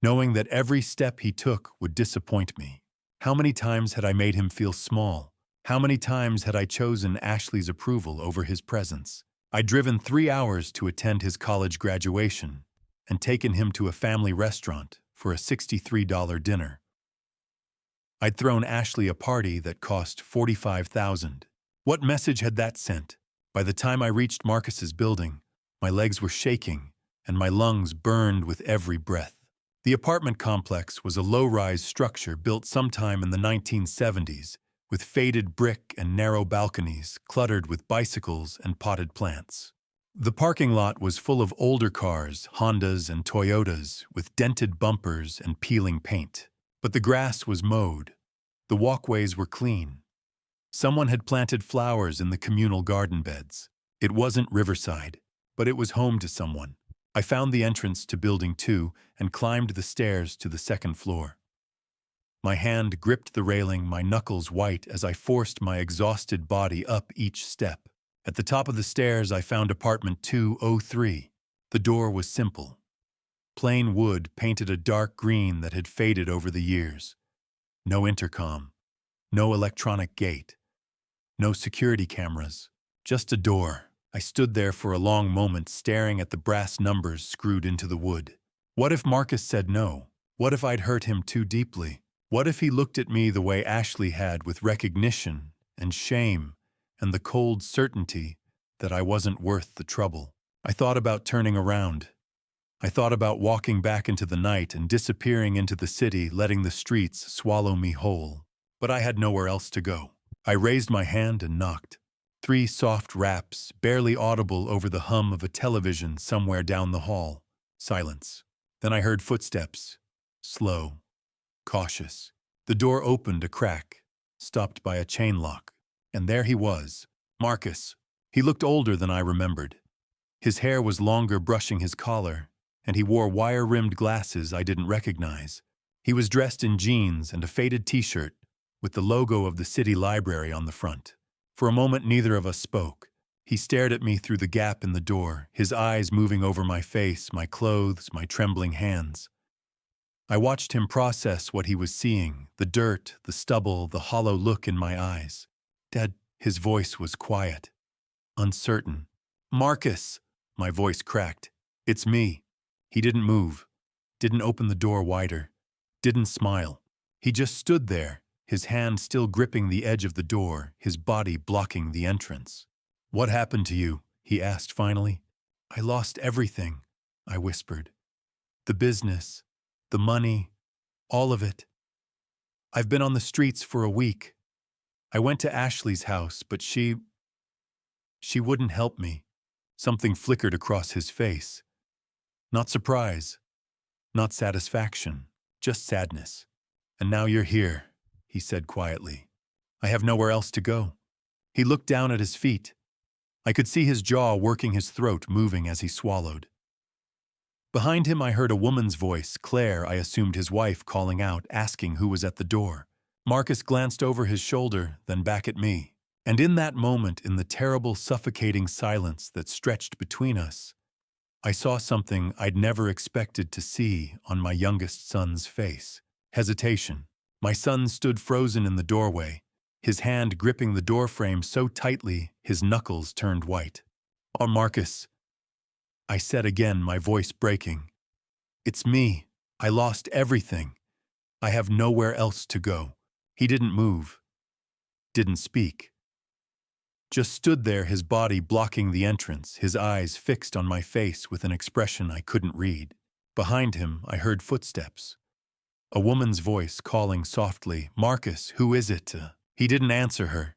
A: knowing that every step he took would disappoint me. How many times had I made him feel small? How many times had I chosen Ashley's approval over his presence? I'd driven 3 hours to attend his college graduation and taken him to a family restaurant for a $63 dinner. I'd thrown Ashley a party that cost $45,000. What message had that sent? By the time I reached Marcus's building, my legs were shaking and my lungs burned with every breath. The apartment complex was a low-rise structure built sometime in the 1970s, with faded brick and narrow balconies cluttered with bicycles and potted plants. The parking lot was full of older cars, Hondas and Toyotas, with dented bumpers and peeling paint. But the grass was mowed. The walkways were clean. Someone had planted flowers in the communal garden beds. It wasn't Riverside, but it was home to someone. I found the entrance to Building 2 and climbed the stairs to the second floor. My hand gripped the railing, my knuckles white as I forced my exhausted body up each step. At the top of the stairs, I found apartment 203. The door was simple. Plain wood painted a dark green that had faded over the years. No intercom, no electronic gate, no security cameras, just a door. I stood there for a long moment, staring at the brass numbers screwed into the wood. What if Marcus said no? What if I'd hurt him too deeply? What if he looked at me the way Ashley had, with recognition and shame and the cold certainty that I wasn't worth the trouble? I thought about turning around. I thought about walking back into the night and disappearing into the city, letting the streets swallow me whole. But I had nowhere else to go. I raised my hand and knocked. 3 soft raps, barely audible over the hum of a television somewhere down the hall. Silence. Then I heard footsteps. Slow. Cautious. The door opened a crack, stopped by a chain lock. And there he was, Marcus. He looked older than I remembered. His hair was longer, brushing his collar, and he wore wire-rimmed glasses I didn't recognize. He was dressed in jeans and a faded t-shirt with the logo of the city library on the front. For a moment, neither of us spoke. He stared at me through the gap in the door, his eyes moving over my face, my clothes, my trembling hands. I watched him process what he was seeing, the dirt, the stubble, the hollow look in my eyes. Dad, his voice was quiet, uncertain. Marcus, my voice cracked. It's me. He didn't move, didn't open the door wider, didn't smile. He just stood there, his hand still gripping the edge of the door, his body blocking the entrance. What happened to you? He asked finally. I lost everything, I whispered. The business, the money, all of it. I've been on the streets for a week. I went to Ashley's house, but she wouldn't help me. Something flickered across his face. Not surprise, not satisfaction, just sadness. And now you're here, he said quietly. I have nowhere else to go. He looked down at his feet. I could see his jaw working, his throat moving as he swallowed. Behind him I heard a woman's voice, Claire, I assumed his wife, calling out, asking who was at the door. Marcus glanced over his shoulder, then back at me. And in that moment, in the terrible, suffocating silence that stretched between us, I saw something I'd never expected to see on my youngest son's face. Hesitation. My son stood frozen in the doorway, his hand gripping the doorframe so tightly his knuckles turned white. Oh, Marcus, I said again, my voice breaking. It's me. I lost everything. I have nowhere else to go. He didn't move, didn't speak. Just stood there, his body blocking the entrance, his eyes fixed on my face with an expression I couldn't read. Behind him, I heard footsteps. A woman's voice calling softly, Marcus, who is it? He didn't answer her.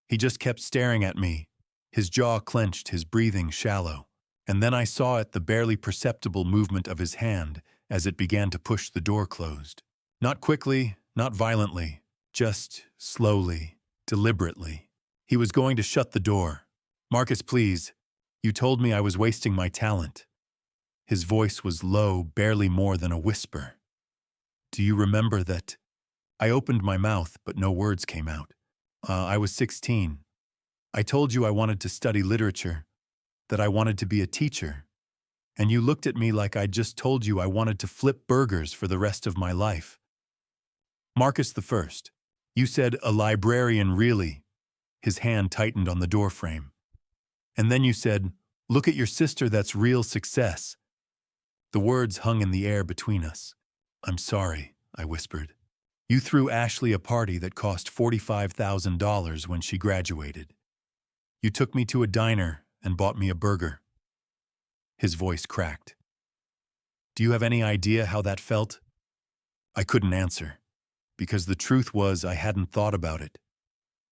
A: He just kept staring at me, his jaw clenched, his breathing shallow. And then I saw it, the barely perceptible movement of his hand as it began to push the door closed. Not quickly, not violently, just slowly, deliberately. He was going to shut the door. Marcus, please. You told me I was wasting my talent. His voice was low, barely more than a whisper. Do you remember that? I opened my mouth, but no words came out. I was 16. I told you I wanted to study literature, that I wanted to be a teacher. And you looked at me like I'd just told you I wanted to flip burgers for the rest of my life. Marcus the First. You said, a librarian, really? His hand tightened on the doorframe. And then you said, look at your sister, that's real success. The words hung in the air between us. I'm sorry, I whispered. You threw Ashley a party that cost $45,000 when she graduated. You took me to a diner and bought me a burger. His voice cracked. Do you have any idea how that felt? I couldn't answer, because the truth was I hadn't thought about it.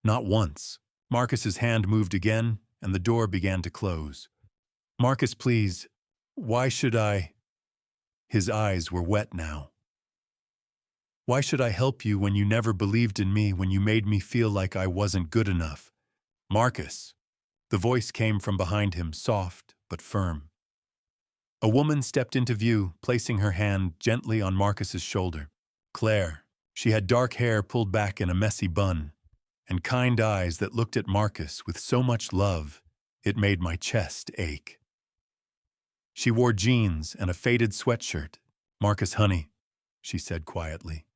A: Not once. Marcus's hand moved again, and the door began to close. Marcus, please. Why should I? His eyes were wet now. Why should I help you when you never believed in me, when you made me feel like I wasn't good enough? Marcus. The voice came from behind him, soft but firm. A woman stepped into view, placing her hand gently on Marcus's shoulder. Claire. She had dark hair pulled back in a messy bun, and kind eyes that looked at Marcus with so much love, it made my chest ache. She wore jeans and a faded sweatshirt. Marcus, honey, she said quietly.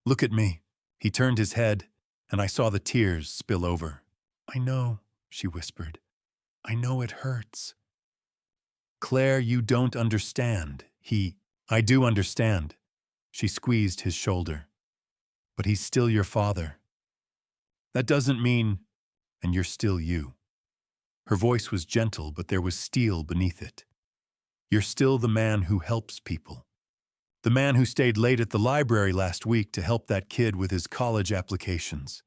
A: Look at me. He turned his head, and I saw the tears spill over. I know, she whispered. I know it hurts. Claire, you don't understand. I do understand. She squeezed his shoulder. But he's still your father. That doesn't mean, and you're still you. Her voice was gentle, but there was steel beneath it. You're still the man who helps people. The man who stayed late at the library last week to help that kid with his college applications.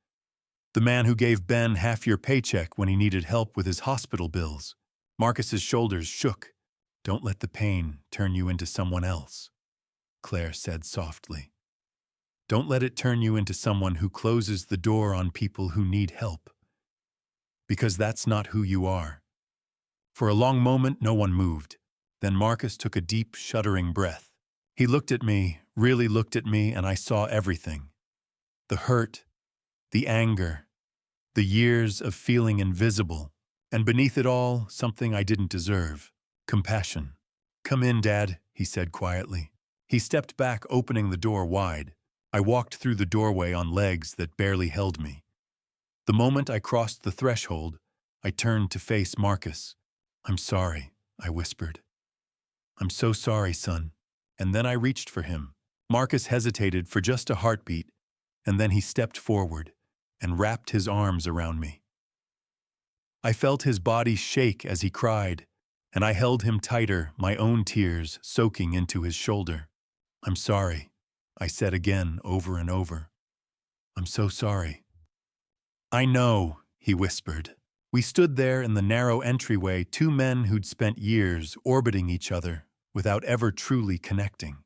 A: The man who gave Ben half your paycheck when he needed help with his hospital bills. Marcus's shoulders shook. Don't let the pain turn you into someone else, Claire said softly. Don't let it turn you into someone who closes the door on people who need help. Because that's not who you are. For a long moment, no one moved. Then Marcus took a deep, shuddering breath. He looked at me, really looked at me, and I saw everything. The hurt, the anger, the years of feeling invisible, and beneath it all, something I didn't deserve. Compassion. Come in, Dad, he said quietly. He stepped back, opening the door wide. I walked through the doorway on legs that barely held me. The moment I crossed the threshold, I turned to face Marcus. I'm sorry, I whispered. I'm so sorry, son. And then I reached for him. Marcus hesitated for just a heartbeat, and then he stepped forward and wrapped his arms around me. I felt his body shake as he cried, and I held him tighter, my own tears soaking into his shoulder. I'm sorry, I said again over and over. I'm so sorry. I know, he whispered. We stood there in the narrow entryway, two men who'd spent years orbiting each other without ever truly connecting.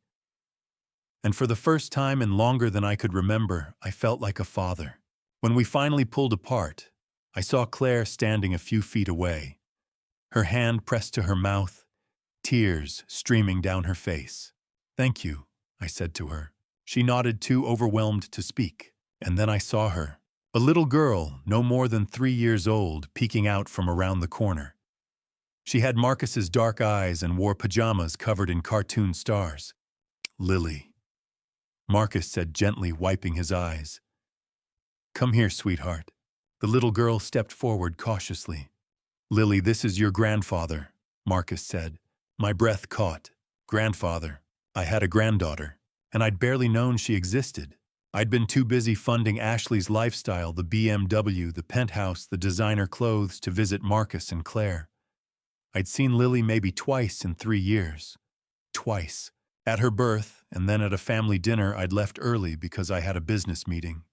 A: And for the first time in longer than I could remember, I felt like a father. When we finally pulled apart, I saw Claire standing a few feet away, her hand pressed to her mouth, tears streaming down her face. Thank you, I said to her. She nodded, too overwhelmed to speak. And then I saw her, a little girl, no more than 3 years old, peeking out from around the corner. She had Marcus's dark eyes and wore pajamas covered in cartoon stars. Lily, Marcus said gently, wiping his eyes. Come here, sweetheart. The little girl stepped forward cautiously. Lily, this is your grandfather, Marcus said. My breath caught. Grandfather. I had a granddaughter, and I'd barely known she existed. I'd been too busy funding Ashley's lifestyle, the BMW, the penthouse, the designer clothes, to visit Marcus and Claire. I'd seen Lily maybe twice in 3 years. Twice. At her birth, and then at a family dinner I'd left early because I had a business meeting.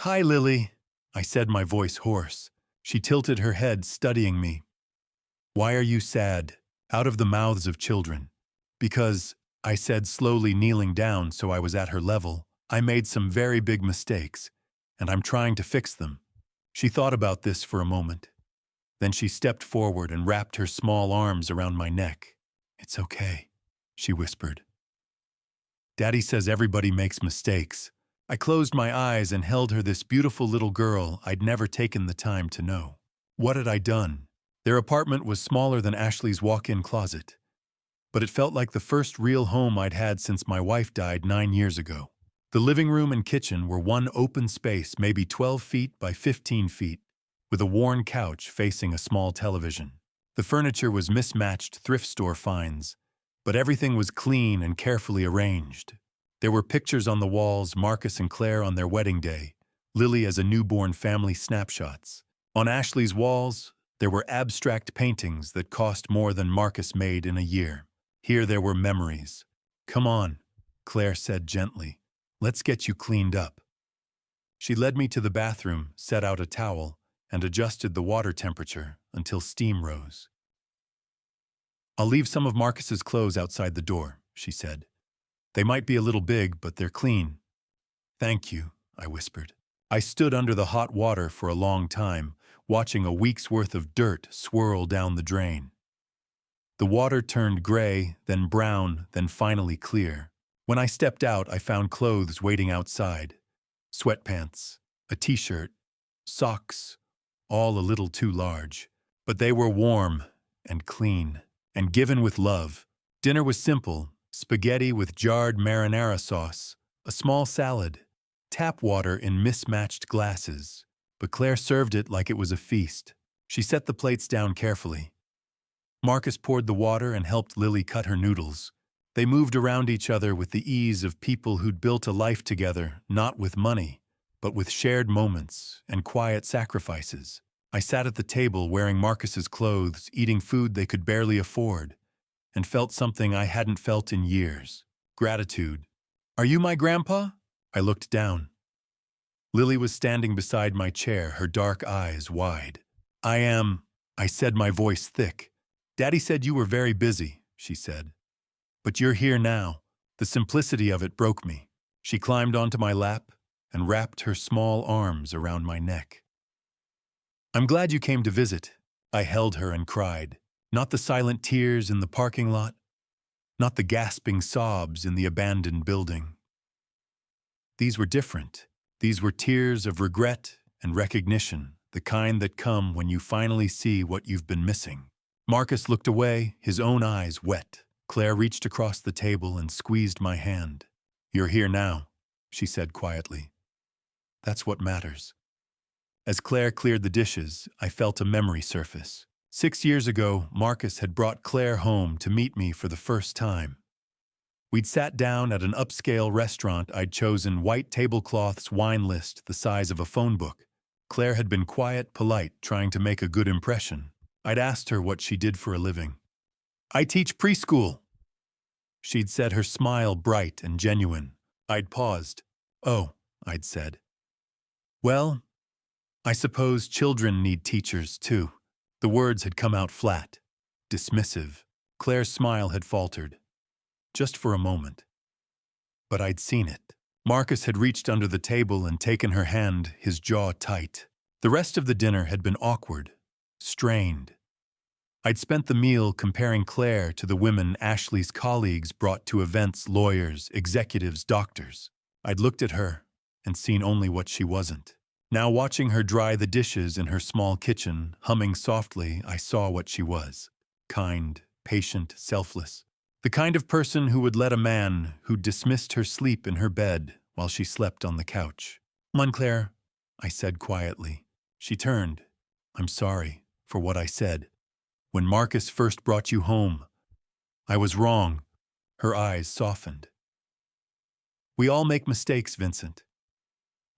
A: Hi, Lily, I said, my voice hoarse. She tilted her head, studying me. Why are you sad? Out of the mouths of children. Because, I said, slowly kneeling down so I was at her level, I made some very big mistakes, and I'm trying to fix them. She thought about this for a moment. Then she stepped forward and wrapped her small arms around my neck. It's okay, she whispered. Daddy says everybody makes mistakes. I closed my eyes and held her, this beautiful little girl I'd never taken the time to know. What had I done? Their apartment was smaller than Ashley's walk-in closet, but it felt like the first real home I'd had since my wife died 9 years ago. The living room and kitchen were one open space, maybe 12 feet by 15 feet, with a worn couch facing a small television. The furniture was mismatched thrift store finds, but everything was clean and carefully arranged. There were pictures on the walls, Marcus and Claire on their wedding day, Lily as a newborn family, snapshots. On Ashley's walls, there were abstract paintings that cost more than Marcus made in a year. Here there were memories. Come on, Claire said gently. Let's get you cleaned up. She led me to the bathroom, set out a towel, and adjusted the water temperature until steam rose. I'll leave some of Marcus's clothes outside the door, she said. They might be a little big, but they're clean. Thank you, I whispered. I stood under the hot water for a long time, watching a week's worth of dirt swirl down the drain. The water turned gray, then brown, then finally clear. When I stepped out, I found clothes waiting outside. Sweatpants, a t-shirt, socks, all a little too large. But they were warm and clean and given with love. Dinner was simple: spaghetti with jarred marinara sauce, a small salad, tap water in mismatched glasses. But Claire served it like it was a feast. She set the plates down carefully. Marcus poured the water and helped Lily cut her noodles. They moved around each other with the ease of people who'd built a life together, not with money, but with shared moments and quiet sacrifices. I sat at the table wearing Marcus's clothes, eating food they could barely afford, and felt something I hadn't felt in years: gratitude. Are you my grandpa? I looked down. Lily was standing beside my chair, her dark eyes wide. I am, I said, my voice thick. Daddy said you were very busy, she said. But you're here now. The simplicity of it broke me. She climbed onto my lap and wrapped her small arms around my neck. I'm glad you came to visit. I held her and cried. Not the silent tears in the parking lot, not the gasping sobs in the abandoned building. These were different. These were tears of regret and recognition, the kind that come when you finally see what you've been missing. Marcus looked away, his own eyes wet. Claire reached across the table and squeezed my hand. You're here now, she said quietly. That's what matters. As Claire cleared the dishes, I felt a memory surface. 6 years ago, Marcus had brought Claire home to meet me for the first time. We'd sat down at an upscale restaurant I'd chosen, white tablecloths, wine list the size of a phone book. Claire had been quiet, polite, trying to make a good impression. I'd asked her what she did for a living. I teach preschool, she'd said, her smile bright and genuine. I'd paused. Oh, I'd said. Well, I suppose children need teachers too. The words had come out flat, dismissive. Claire's smile had faltered. Just for a moment. But I'd seen it. Marcus had reached under the table and taken her hand, his jaw tight. The rest of the dinner had been awkward, strained. I'd spent the meal comparing Claire to the women Ashley's colleagues brought to events: lawyers, executives, doctors. I'd looked at her and seen only what she wasn't. Now, watching her dry the dishes in her small kitchen, humming softly, I saw what she was: kind, patient, selfless. The kind of person who would let a man who'd dismissed her sleep in her bed while she slept on the couch. Come on, Claire, I said quietly. She turned. I'm sorry for what I said. When Marcus first brought you home, I was wrong. Her eyes softened. We all make mistakes, Vincent.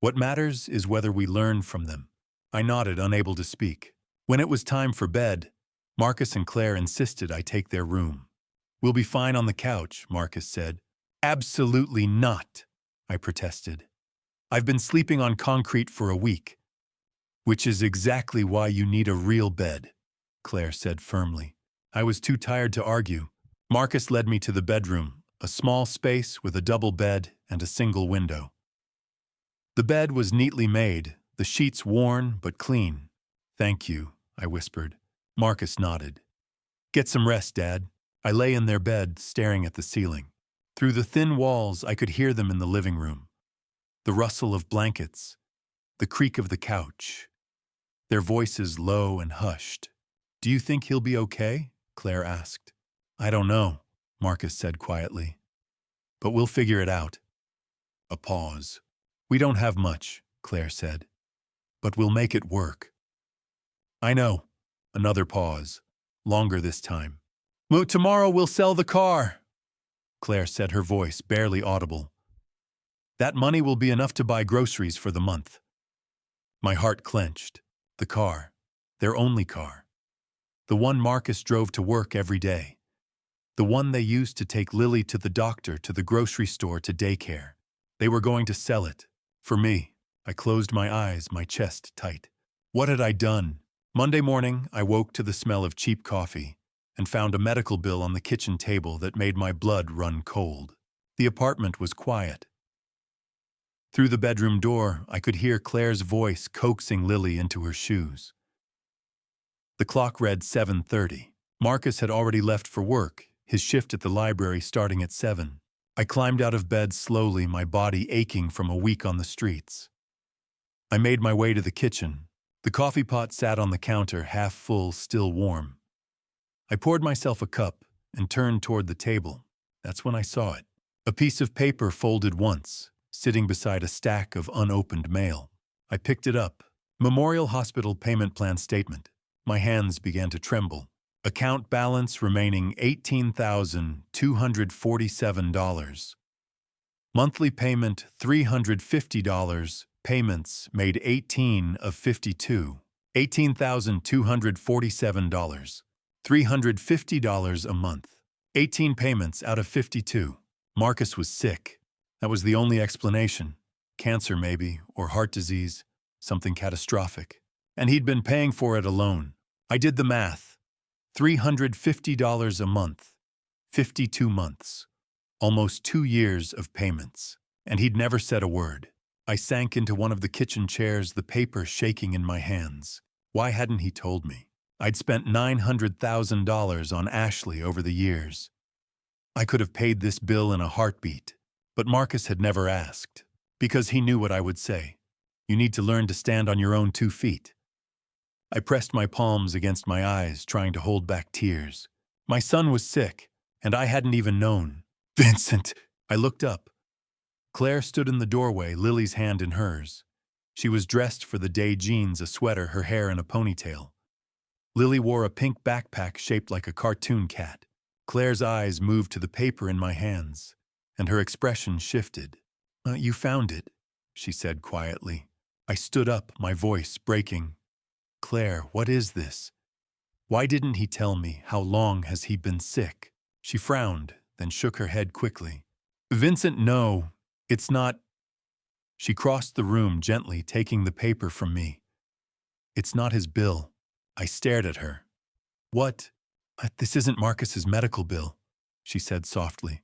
A: What matters is whether we learn from them. I nodded, unable to speak. When it was time for bed, Marcus and Claire insisted I take their room. We'll be fine on the couch, Marcus said. Absolutely not, I protested. I've been sleeping on concrete for a week. Which is exactly why you need a real bed, Claire said firmly. I was too tired to argue. Marcus led me to the bedroom, a small space with a double bed and a single window. The bed was neatly made, the sheets worn but clean. Thank you, I whispered. Marcus nodded. Get some rest, Dad. I lay in their bed, staring at the ceiling. Through the thin walls, I could hear them in the living room. The rustle of blankets, the creak of the couch. Their voices low and hushed. Do you think he'll be okay? Claire asked. I don't know, Marcus said quietly. But we'll figure it out. A pause. We don't have much, Claire said. But we'll make it work. I know. Another pause. Longer this time. Tomorrow we'll sell the car, Claire said, her voice barely audible. That money will be enough to buy groceries for the month. My heart clenched. The car. Their only car. The one Marcus drove to work every day. The one they used to take Lily to the doctor, to the grocery store, to daycare. They were going to sell it. For me. I closed my eyes, my chest tight. What had I done? Monday morning, I woke to the smell of cheap coffee. and found a medical bill on the kitchen table that made my blood run cold. The apartment was quiet. Through the bedroom door, I could hear Claire's voice coaxing Lily into her shoes. The clock read 7:30. Marcus had already left for work, his shift at the library starting at 7. I climbed out of bed slowly, my body aching from a week on the streets. I made my way to the kitchen. The coffee pot sat on the counter, half full, still warm. I poured myself a cup and turned toward the table. That's when I saw it. A piece of paper folded once, sitting beside a stack of unopened mail. I picked it up. Memorial Hospital Payment Plan Statement. My hands began to tremble. Account balance remaining $18,247. Monthly payment $350. Payments made 18 of 52. $18,247. $350 a month. 18 payments out of 52. Marcus was sick. That was the only explanation. Cancer maybe, or heart disease, something catastrophic. And he'd been paying for it alone. I did the math. $350 a month. 52 months. Almost 2 years of payments. And he'd never said a word. I sank into one of the kitchen chairs, the paper shaking in my hands. Why hadn't he told me? I'd spent $900,000 on Ashley over the years. I could have paid this bill in a heartbeat. But Marcus had never asked. Because he knew what I would say. You need to learn to stand on your own 2 feet. I pressed my palms against my eyes, trying to hold back tears. My son was sick, and I hadn't even known. Vincent! I looked up. Claire stood in the doorway, Lily's hand in hers. She was dressed for the day: jeans, a sweater, her hair in a ponytail. Lily wore a pink backpack shaped like a cartoon cat. Claire's eyes moved to the paper in my hands, and her expression shifted. You found it, she said quietly. I stood up, my voice breaking. Claire, what is this? Why didn't he tell me? How long has he been sick? She frowned, then shook her head quickly. Vincent, no, it's not. She crossed the room gently, taking the paper from me. It's not his bill. I stared at her. What? This isn't Marcus's medical bill, she said softly.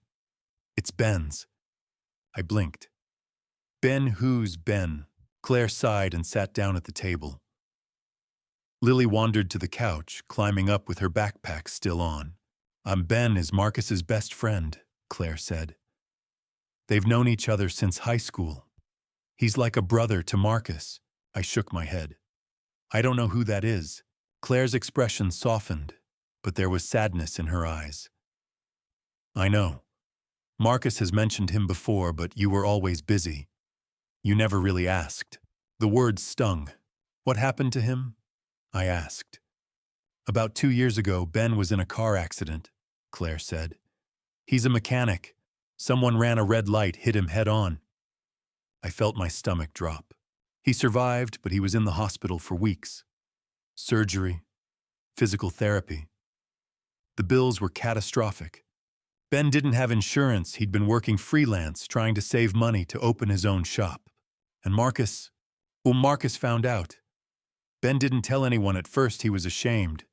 A: It's Ben's. I blinked. Ben, who's Ben? Claire sighed and sat down at the table. Lily wandered to the couch, climbing up with her backpack still on. Ben is Marcus's best friend, Claire said. They've known each other since high school. He's like a brother to Marcus. I shook my head. I don't know who that is. Claire's expression softened, but there was sadness in her eyes. I know. Marcus has mentioned him before, but you were always busy. You never really asked. The words stung. What happened to him? I asked. About 2 years ago, Ben was in a car accident, Claire said. He's a mechanic. Someone ran a red light, hit him head on. I felt my stomach drop. He survived, but he was in the hospital for weeks. Surgery, physical therapy. The bills were catastrophic. Ben didn't have insurance. He'd been working freelance, trying to save money to open his own shop. And Marcus found out. Ben didn't tell anyone at first. He was ashamed.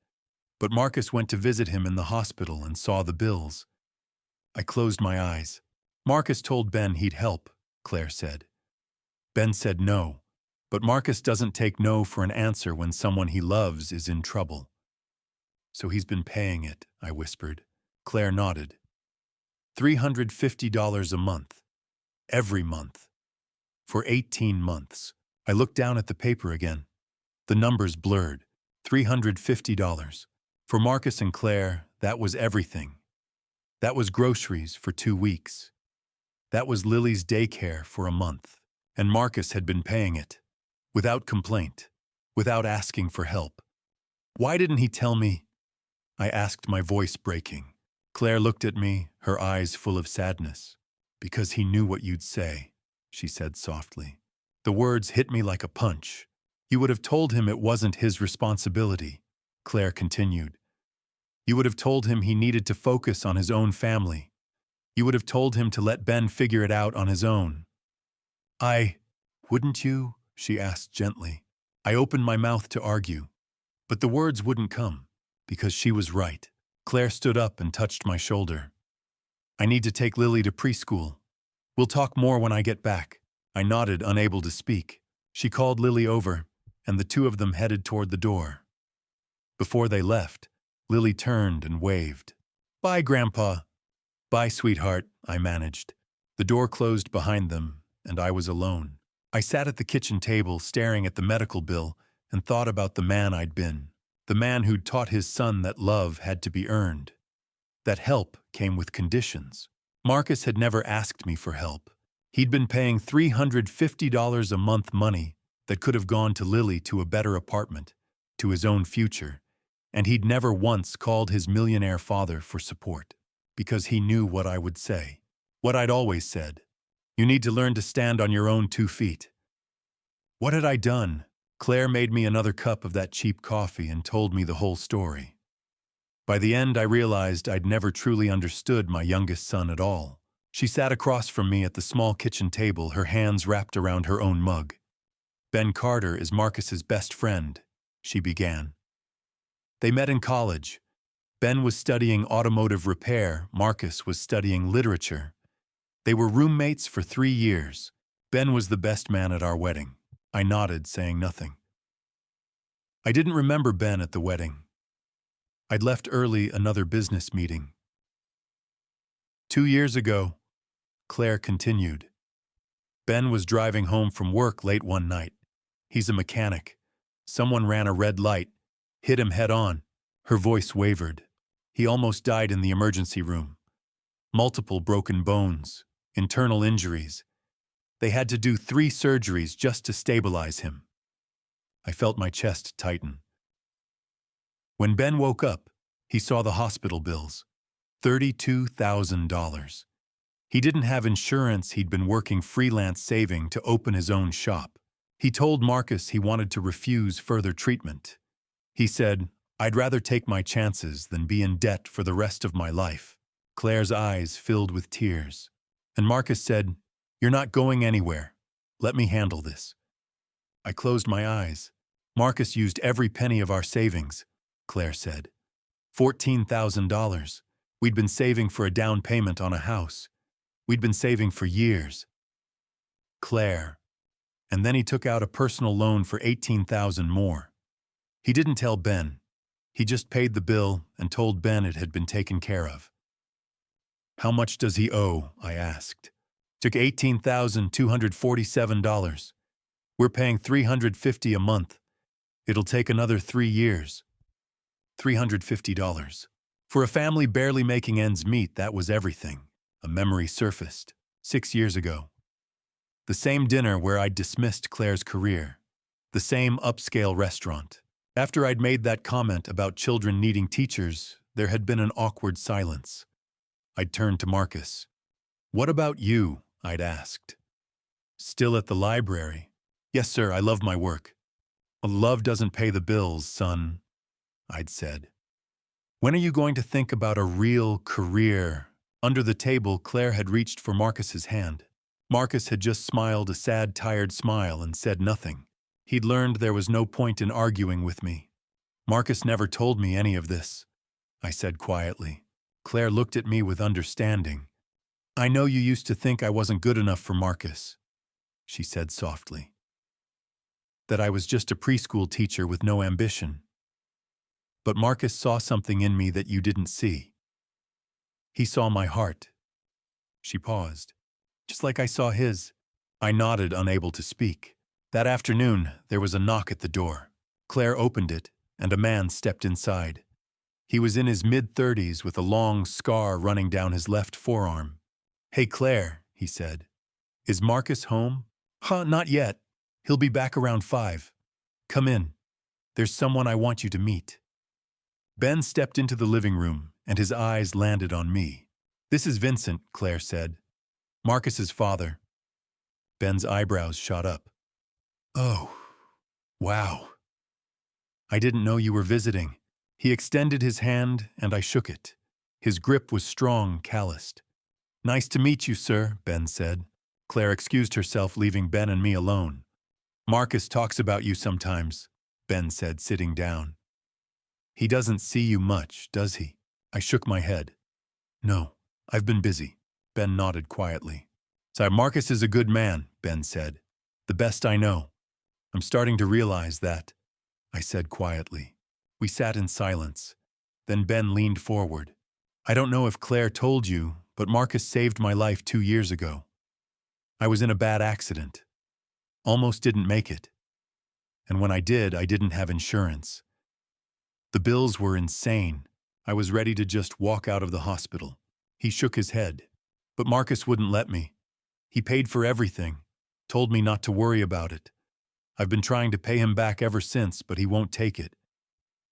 A: But Marcus went to visit him in the hospital and saw the bills. I closed my eyes. Marcus told Ben he'd help, Claire said. Ben said no, but Marcus doesn't take no for an answer when someone he loves is in trouble. So he's been paying it, I whispered. Claire nodded. $350 a month. Every month. For 18 months. I looked down at the paper again. The numbers blurred. $350. For Marcus and Claire, that was everything. That was groceries for 2 weeks. That was Lily's daycare for a month. And Marcus had been paying it. Without complaint. Without asking for help. Why didn't he tell me? I asked, my voice breaking. Claire looked at me, her eyes full of sadness. Because he knew what you'd say, she said softly. The words hit me like a punch. You would have told him it wasn't his responsibility, Claire continued. You would have told him he needed to focus on his own family. You would have told him to let Ben figure it out on his own. Wouldn't you? She asked gently. I opened my mouth to argue. But the words wouldn't come, because she was right. Claire stood up and touched my shoulder. I need to take Lily to preschool. We'll talk more when I get back. I nodded, unable to speak. She called Lily over, and the two of them headed toward the door. Before they left, Lily turned and waved. Bye, Grandpa. Bye, sweetheart, I managed. The door closed behind them, and I was alone. I sat at the kitchen table staring at the medical bill and thought about the man I'd been. The man who'd taught his son that love had to be earned. That help came with conditions. Marcus had never asked me for help. He'd been paying $350 a month money that could have gone to Lily, to a better apartment, to his own future, and he'd never once called his millionaire father for support, because he knew what I would say. What I'd always said. You need to learn to stand on your own 2 feet. What had I done? Claire made me another cup of that cheap coffee and told me the whole story. By the end, I realized I'd never truly understood my youngest son at all. She sat across from me at the small kitchen table, her hands wrapped around her own mug. Ben Carter is Marcus's best friend, she began. They met in college. Ben was studying automotive repair, Marcus was studying literature. They were roommates for 3 years. Ben was the best man at our wedding. I nodded, saying nothing. I didn't remember Ben at the wedding. I'd left early, another business meeting. 2 years ago, Claire continued. Ben was driving home from work late one night. He's a mechanic. Someone ran a red light, hit him head on. Her voice wavered. He almost died in the emergency room. Multiple broken bones, internal injuries. They had to do 3 surgeries just to stabilize him. I felt my chest tighten. When Ben woke up, he saw the hospital bills. $32,000. He didn't have insurance. He'd been working freelance, saving to open his own shop. He told Marcus he wanted to refuse further treatment. He said, I'd rather take my chances than be in debt for the rest of my life. Claire's eyes filled with tears. And Marcus said, You're not going anywhere. Let me handle this. I closed my eyes. Marcus used every penny of our savings, Claire said. $14,000. We'd been saving for a down payment on a house. We'd been saving for years. Claire. And then he took out a personal loan for $18,000 more. He didn't tell Ben. He just paid the bill and told Ben it had been taken care of. How much does he owe? I asked. Took $18,247. We're paying $350 a month. It'll take another 3 years. $350. For a family barely making ends meet, that was everything. A memory surfaced. 6 years ago. The same dinner where I'd dismissed Claire's career. The same upscale restaurant. After I'd made that comment about children needing teachers, there had been an awkward silence. I'd turned to Marcus. What about you? I'd asked. Still at the library? Yes, sir, I love my work. Love doesn't pay the bills, son, I'd said. When are you going to think about a real career? Under the table, Claire had reached for Marcus's hand. Marcus had just smiled a sad, tired smile and said nothing. He'd learned there was no point in arguing with me. Marcus never told me any of this, I said quietly. Claire looked at me with understanding. I know you used to think I wasn't good enough for Marcus, she said softly. That I was just a preschool teacher with no ambition. But Marcus saw something in me that you didn't see. He saw my heart. She paused. Just like I saw his. I nodded, unable to speak. That afternoon, there was a knock at the door. Claire opened it, and a man stepped inside. He was in his mid-30s with a long scar running down his left forearm. Hey, Claire, he said. Is Marcus home? Not yet. He'll be back around 5. Come in. There's someone I want you to meet. Ben stepped into the living room, and his eyes landed on me. This is Vincent, Claire said. Marcus's father. Ben's eyebrows shot up. Oh, wow. I didn't know you were visiting. He extended his hand, and I shook it. His grip was strong, calloused. Nice to meet you, sir, Ben said. Claire excused herself, leaving Ben and me alone. Marcus talks about you sometimes, Ben said, sitting down. He doesn't see you much, does he? I shook my head. No, I've been busy. Ben nodded quietly. So Marcus is a good man, Ben said. The best I know. I'm starting to realize that, I said quietly. We sat in silence. Then Ben leaned forward. I don't know if Claire told you, but Marcus saved my life 2 years ago. I was in a bad accident. Almost didn't make it. And when I did, I didn't have insurance. The bills were insane. I was ready to just walk out of the hospital. He shook his head. But Marcus wouldn't let me. He paid for everything, told me not to worry about it. I've been trying to pay him back ever since, but he won't take it.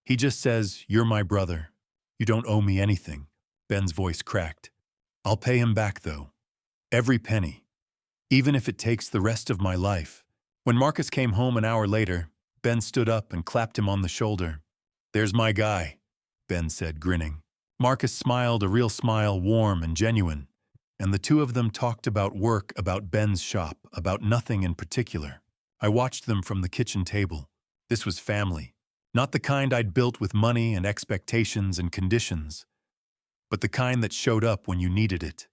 A: He just says, "You're my brother. You don't owe me anything." Ben's voice cracked. I'll pay him back, though. Every penny. Even if it takes the rest of my life. When Marcus came home an hour later, Ben stood up and clapped him on the shoulder. There's my guy, Ben said, grinning. Marcus smiled, a real smile, warm and genuine. And the two of them talked about work, about Ben's shop, about nothing in particular. I watched them from the kitchen table. This was family. Not the kind I'd built with money and expectations and conditions, but the kind that showed up when you needed it.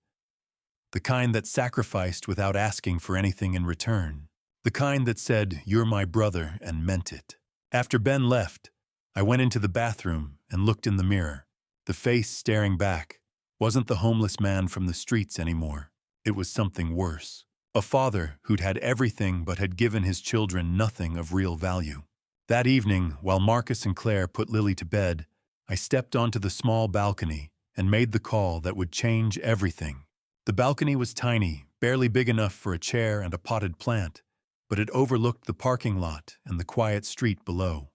A: The kind that sacrificed without asking for anything in return. The kind that said, "You're my brother," and meant it. After Ben left, I went into the bathroom and looked in the mirror. The face staring back wasn't the homeless man from the streets anymore. It was something worse. A father who'd had everything but had given his children nothing of real value. That evening, while Marcus and Claire put Lily to bed, I stepped onto the small balcony and made the call that would change everything. The balcony was tiny, barely big enough for a chair and a potted plant, but it overlooked the parking lot and the quiet street below.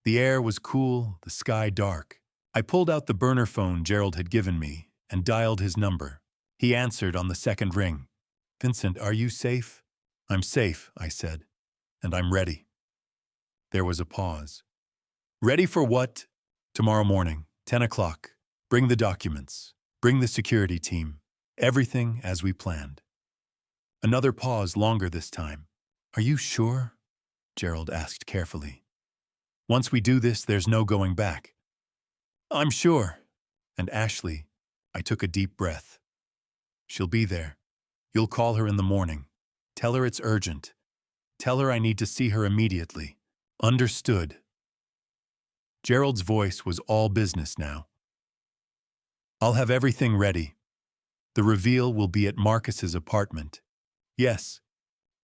A: The air was cool, the sky dark. I pulled out the burner phone Gerald had given me and dialed his number. He answered on the second ring. "Vincent, are you safe?" "I'm safe," I said, "and I'm ready." There was a pause. "Ready for what?" "Tomorrow morning, 10 o'clock. Bring the documents. Bring the security team. Everything as we planned." Another pause, longer this time. "Are you sure?" Gerald asked carefully. "Once we do this, there's no going back." "I'm sure." And Ashley, I took a deep breath. "She'll be there. You'll call her in the morning. Tell her it's urgent. Tell her I need to see her immediately. Understood." Gerald's voice was all business now. "I'll have everything ready. The reveal will be at Marcus's apartment." "Yes.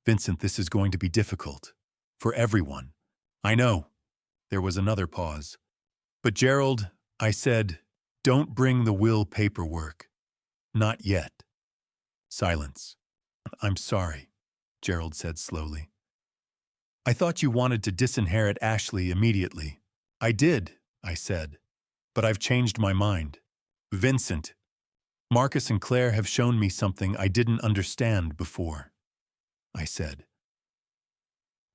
A: Vincent, this is going to be difficult. For everyone." "I know." There was another pause. "But Gerald," I said, "don't bring the will paperwork. Not yet." Silence. "I'm sorry," Gerald said slowly. "I thought you wanted to disinherit Ashley immediately." "I did," I said, "but I've changed my mind." "Vincent, Marcus and Claire have shown me something I didn't understand before," I said.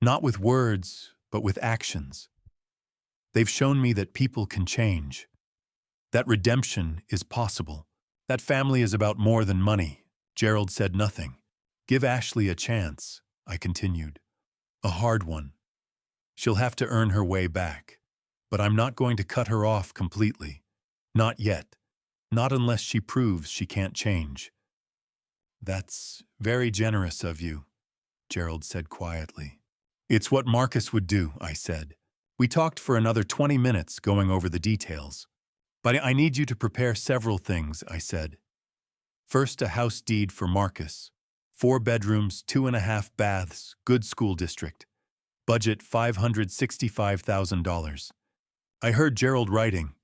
A: "Not with words, but with actions. They've shown me that people can change, that redemption is possible, that family is about more than money." Gerald said nothing. "Give Ashley a chance," I continued. "A hard one. She'll have to earn her way back. But I'm not going to cut her off completely. Not yet. Not unless she proves she can't change." "That's very generous of you," Gerald said quietly. "It's what Marcus would do," I said. We talked for another 20 minutes going over the details. "But I need you to prepare several things," I said. "First, a house deed for Marcus. 4 bedrooms, 2.5 baths, good school district. Budget $565,000. I heard Gerald writing.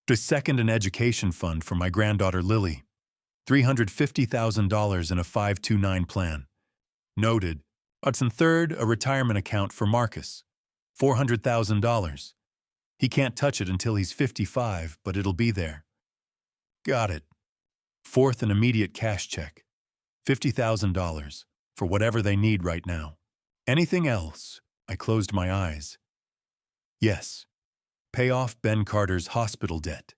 A: To second, an education fund for my granddaughter Lily. $350,000 in a 529 plan. Noted. And third, a retirement account for Marcus. $400,000. He can't touch it until he's 55, but it'll be there." "Got it." Fourth, an immediate cash check. $50,000 for whatever they need right now. "Anything else?" I closed my eyes. "Yes. Pay off Ben Carter's hospital debt.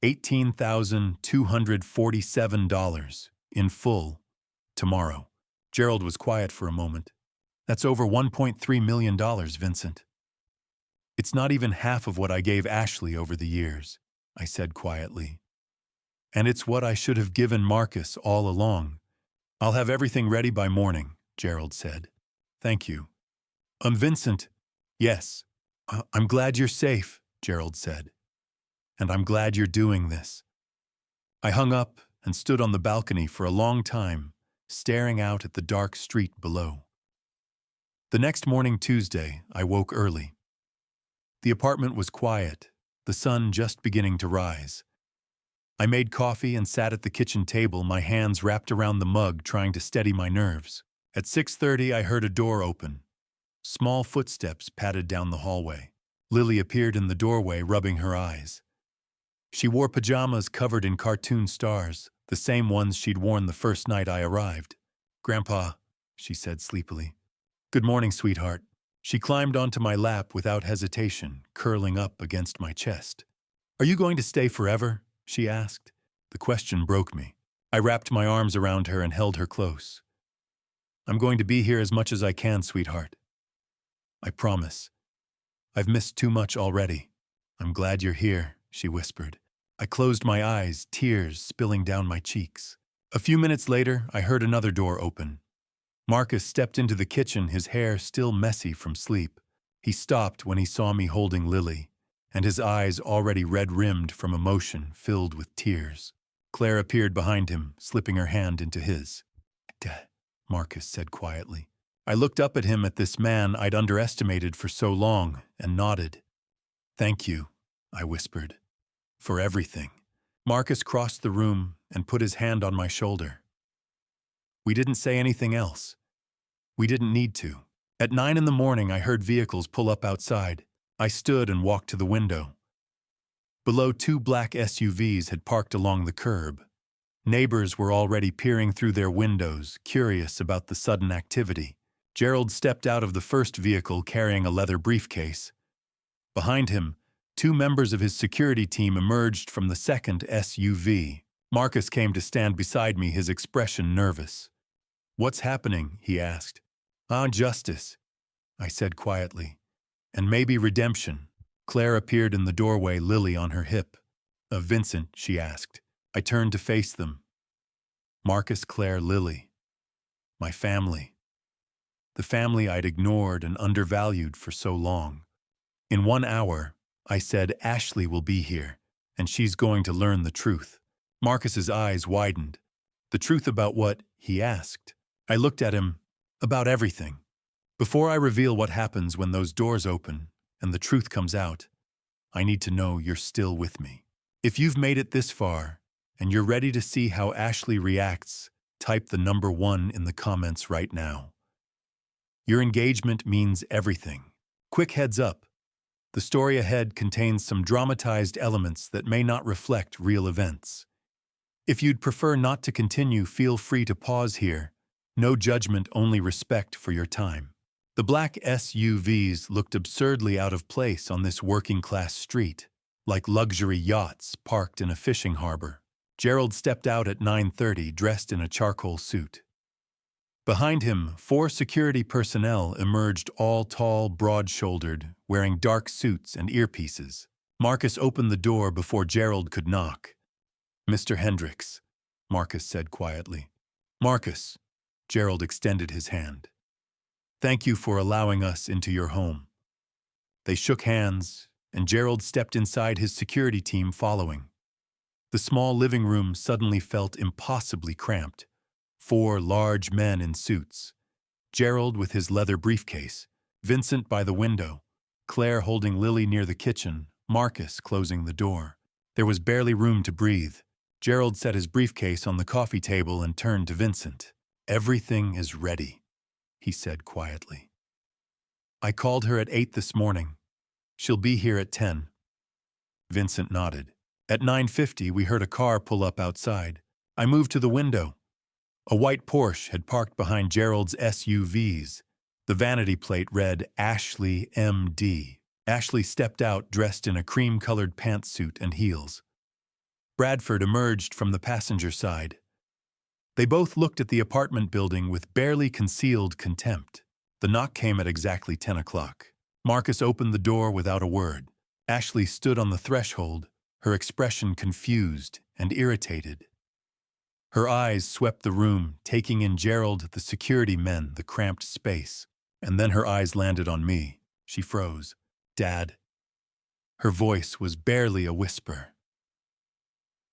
A: $18,247 in full tomorrow." Gerald was quiet for a moment. "That's over $1.3 million, Vincent. It's not even half of what I gave Ashley over the years." I said quietly. And it's what I should have given Marcus all along. I'll have everything ready by morning, Gerald said. Thank you. Vincent. Yes. I'm glad you're safe, Gerald said. And I'm glad you're doing this. I hung up and stood on the balcony for a long time, staring out at the dark street below. The next morning, Tuesday, I woke early. The apartment was quiet, the sun just beginning to rise. I made coffee and sat at the kitchen table, my hands wrapped around the mug, trying to steady my nerves. At 6:30, I heard a door open. Small footsteps padded down the hallway. Lily appeared in the doorway, rubbing her eyes. She wore pajamas covered in cartoon stars, the same ones she'd worn the first night I arrived. "Grandpa," she said sleepily. "Good morning, sweetheart." She climbed onto my lap without hesitation, curling up against my chest. "Are you going to stay forever?" she asked. The question broke me. I wrapped my arms around her and held her close. "I'm going to be here as much as I can, sweetheart. I promise. I've missed too much already." "I'm glad you're here," she whispered. I closed my eyes, tears spilling down my cheeks. A few minutes later, I heard another door open. Marcus stepped into the kitchen, his hair still messy from sleep. He stopped when he saw me holding Lily, and his eyes, already red-rimmed from emotion, filled with tears. Claire appeared behind him, slipping her hand into his. "Dad," Marcus said quietly. I looked up at him, at this man I'd underestimated for so long, and nodded. "Thank you," I whispered, "for everything." Marcus crossed the room and put his hand on my shoulder. We didn't say anything else. We didn't need to. At 9 in the morning, I heard vehicles pull up outside. I stood and walked to the window. Below, 2 black SUVs had parked along the curb. Neighbors were already peering through their windows, curious about the sudden activity. Gerald stepped out of the first vehicle carrying a leather briefcase. Behind him, 2 members of his security team emerged from the second SUV. Marcus came to stand beside me, his expression nervous. "What's happening?" he asked. "Justice," I said quietly. "And maybe redemption." Claire appeared in the doorway, Lily on her hip. Vincent," she asked. I turned to face them. Marcus, Claire, Lily. My family. The family I'd ignored and undervalued for so long. In 1 hour, I said, "Ashley will be here, and she's going to learn the truth." Marcus's eyes widened. "The truth about what?" he asked. I looked at him. "About everything. Before I reveal what happens when those doors open and the truth comes out, I need to know you're still with me. If you've made it this far and you're ready to see how Ashley reacts, type the number 1 in the comments right now. Your engagement means everything. Quick heads up. The story ahead contains some dramatized elements that may not reflect real events. If you'd prefer not to continue, feel free to pause here. No judgment, only respect for your time. The black SUVs looked absurdly out of place on this working-class street, like luxury yachts parked in a fishing harbor. Gerald stepped out at 9:30, dressed in a charcoal suit. Behind him, 4 security personnel emerged, all tall, broad-shouldered, wearing dark suits and earpieces. Marcus opened the door before Gerald could knock. "Mr. Hendricks," Marcus said quietly. "Marcus," Gerald extended his hand. "Thank you for allowing us into your home." They shook hands, and Gerald stepped inside, his security team following. The small living room suddenly felt impossibly cramped. 4 large men in suits. Gerald with his leather briefcase, Vincent by the window, Claire holding Lily near the kitchen, Marcus closing the door. There was barely room to breathe. Gerald set his briefcase on the coffee table and turned to Vincent. "Everything is ready," he said quietly. "I called her at 8 this morning. She'll be here at 10. Vincent nodded. At 9:50, we heard a car pull up outside. I moved to the window. A white Porsche had parked behind Gerald's SUVs. The vanity plate read, "Ashley M.D." Ashley stepped out, dressed in a cream-colored pantsuit and heels. Bradford emerged from the passenger side. They both looked at the apartment building with barely concealed contempt. The knock came at exactly 10 o'clock. Marcus opened the door without a word. Ashley stood on the threshold, her expression confused and irritated. Her eyes swept the room, taking in Gerald, the security men, the cramped space. And then her eyes landed on me. She froze. "Dad." Her voice was barely a whisper.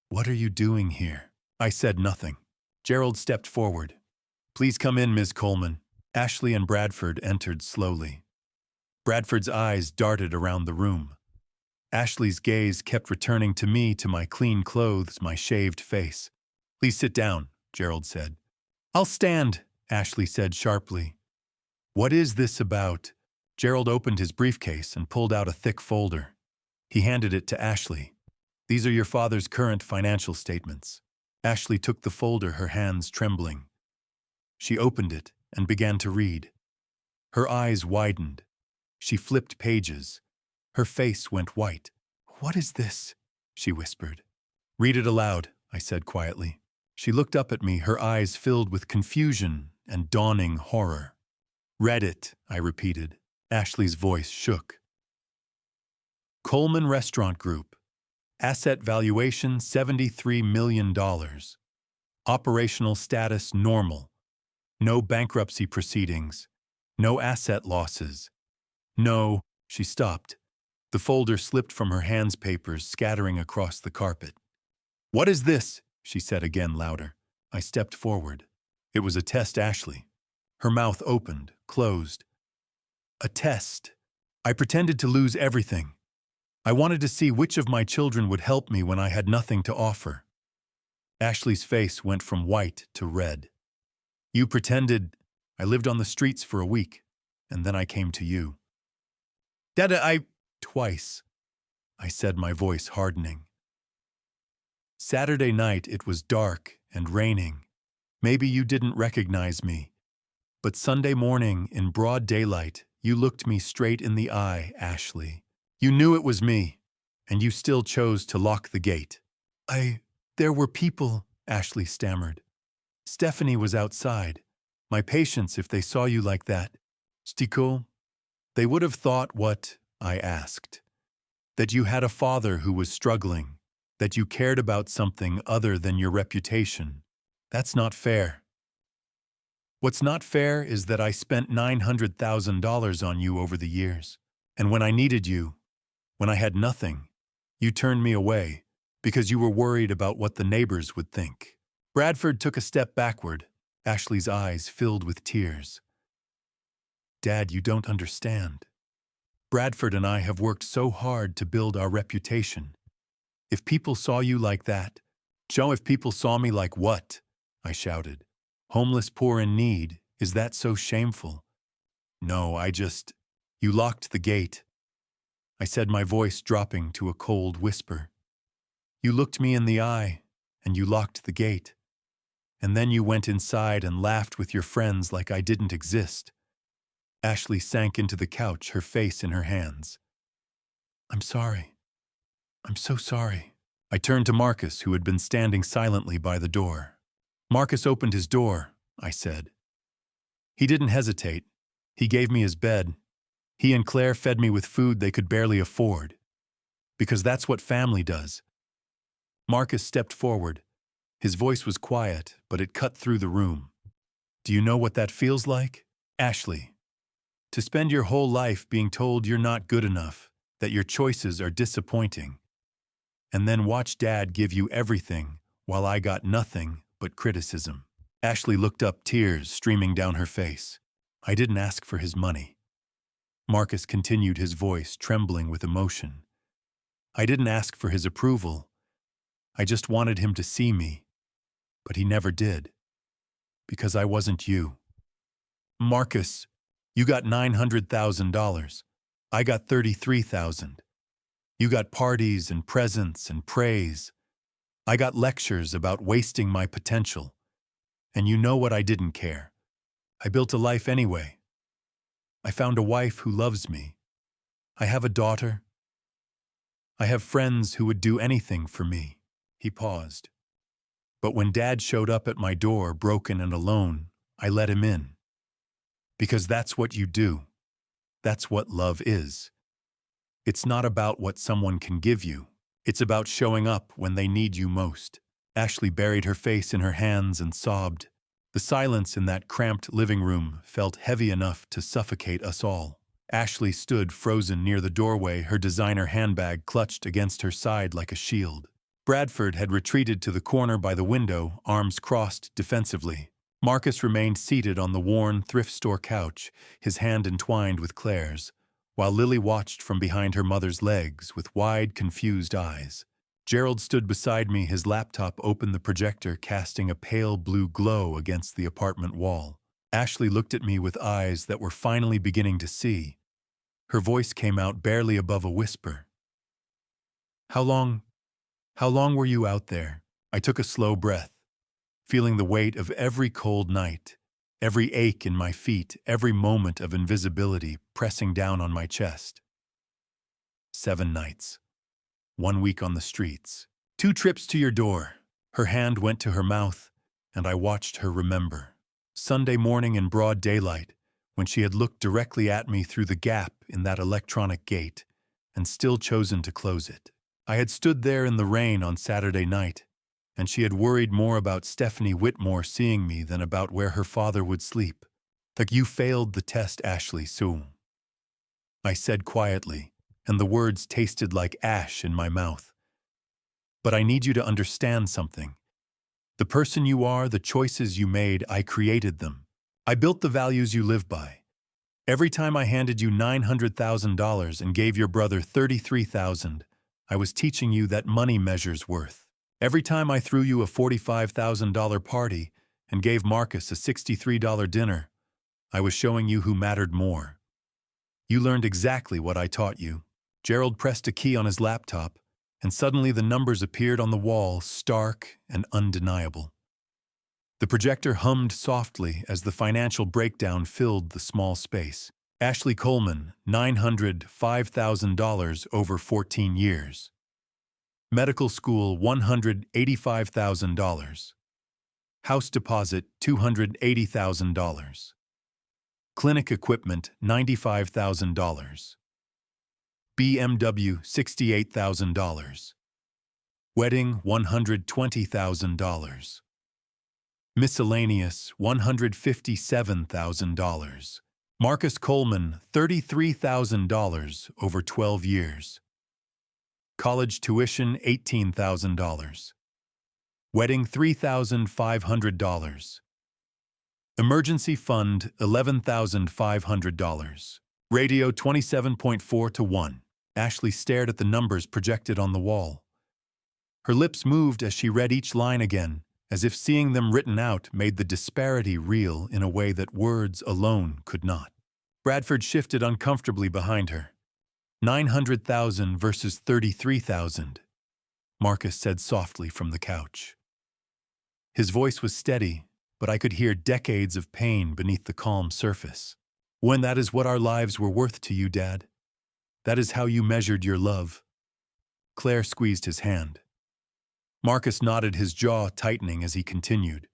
A: "What are you doing here?" I said nothing. Gerald stepped forward. "Please come in, Ms. Coleman." Ashley and Bradford entered slowly. Bradford's eyes darted around the room. Ashley's gaze kept returning to me, to my clean clothes, my shaved face. "Please sit down," Gerald said. "I'll stand," Ashley said sharply. "What is this about?" Gerald opened his briefcase and pulled out a thick folder. He handed it to Ashley. "These are your father's current financial statements." Ashley took the folder, her hands trembling. She opened it and began to read. Her eyes widened. She flipped pages. Her face went white. "What is this?" she whispered. "Read it aloud," I said quietly. She looked up at me, her eyes filled with confusion and dawning horror. "Read it," I repeated. Ashley's voice shook. Coleman Restaurant Group. Asset valuation $73 million. Operational status normal. No bankruptcy proceedings. No asset losses. No, she stopped. The folder slipped from her hands, papers scattering across the carpet. "What is this?" she said again, louder. I stepped forward. It was a test, Ashley. Her mouth opened, closed. A test. I pretended to lose everything. I wanted to see which of my children would help me when I had nothing to offer. Ashley's face went from white to red. "You pretended." "I lived on the streets for a week, and then I came to you." "Dada, Twice," I said, my voice hardening. "Saturday night it was dark and raining. Maybe you didn't recognize me. But Sunday morning, in broad daylight, you looked me straight in the eye, Ashley. You knew it was me, and you still chose to lock the gate." There were people," Ashley stammered. "Stephanie was outside. My patients, if they saw you like that, Stico, they would have thought what?" I asked. "That you had a father who was struggling, that you cared about something other than your reputation. That's not fair. What's not fair is that I spent $900,000 on you over the years. And when I needed you, when I had nothing, you turned me away because you were worried about what the neighbors would think." Bradford took a step backward, Ashley's eyes filled with tears. "Dad, you don't understand. Bradford and I have worked so hard to build our reputation. If people saw you like that, Joe, if people saw me like what?" I shouted. "Homeless, poor, in need, is that so shameful?" "No, you locked the gate," I said, my voice dropping to a cold whisper. "You looked me in the eye, and you locked the gate. And then you went inside and laughed with your friends like I didn't exist." Ashley sank into the couch, her face in her hands. "I'm sorry. I'm so sorry." I turned to Marcus, who had been standing silently by the door. "Marcus opened his door," I said. "He didn't hesitate. He gave me his bed. He and Claire fed me with food they could barely afford. Because that's what family does." Marcus stepped forward. His voice was quiet, but it cut through the room. "Do you know what that feels like, Ashley? To spend your whole life being told you're not good enough, that your choices are disappointing. And then watch Dad give you everything while I got nothing but criticism." Ashley looked up, tears streaming down her face. "I didn't ask for his money." Marcus continued, his voice trembling with emotion. "I didn't ask for his approval. I just wanted him to see me. But he never did. Because I wasn't you. Marcus, you got $900,000. I got $33,000. You got parties and presents and praise. I got lectures about wasting my potential. And you know what? I didn't care. I built a life anyway. I found a wife who loves me. I have a daughter. I have friends who would do anything for me." He paused. "But when Dad showed up at my door, broken and alone, I let him in. Because that's what you do. That's what love is. It's not about what someone can give you. It's about showing up when they need you most. Ashley buried her face in her hands and sobbed. The silence in that cramped living room felt heavy enough to suffocate us all. Ashley stood frozen near the doorway, her designer handbag clutched against her side like a shield. Bradford had retreated to the corner by the window, arms crossed defensively. Marcus remained seated on the worn thrift store couch, his hand entwined with Claire's, while Lily watched from behind her mother's legs with wide, confused eyes. Gerald stood beside me, his laptop open, the projector casting a pale blue glow against the apartment wall. Ashley looked at me with eyes that were finally beginning to see. Her voice came out barely above a whisper. How long were you out there?" I took a slow breath, feeling the weight of every cold night, every ache in my feet, every moment of invisibility pressing down on my chest. 7 nights. 1 week on the streets. 2 trips to your door. Her hand went to her mouth, and I watched her remember. Sunday morning in broad daylight, when she had looked directly at me through the gap in that electronic gate, and still chosen to close it. I had stood there in the rain on Saturday night, and she had worried more about Stephanie Whitmore seeing me than about where her father would sleep. "Like, you failed the test, Ashley, so," I said quietly, and the words tasted like ash in my mouth. "But I need you to understand something. The person you are, the choices you made, I created them. I built the values you live by. Every time I handed you $900,000 and gave your brother $33,000, I was teaching you that money measures worth. Every time I threw you a $45,000 party and gave Marcus a $63 dinner, I was showing you who mattered more. You learned exactly what I taught you." Gerald pressed a key on his laptop, and suddenly the numbers appeared on the wall, stark and undeniable. The projector hummed softly as the financial breakdown filled the small space. Ashley Coleman, $905,000 over 14 years. Medical school, $185,000. House deposit, $280,000. Clinic equipment, $95,000. BMW, $68,000. Wedding, $120,000. Miscellaneous, $157,000. Marcus Coleman, $33,000 over 12 years. College tuition, $18,000. Wedding, $3,500. Emergency fund, $11,500. Radio 27.4 to 1. Ashley stared at the numbers projected on the wall. Her lips moved as she read each line again, as if seeing them written out made the disparity real in a way that words alone could not. Bradford shifted uncomfortably behind her. 900,000 versus 33,000, Marcus said softly from the couch. His voice was steady, but I could hear decades of pain beneath the calm surface. "When that is what our lives were worth to you, Dad. That is how you measured your love." Claire squeezed his hand. Marcus nodded, his jaw tightening as he continued.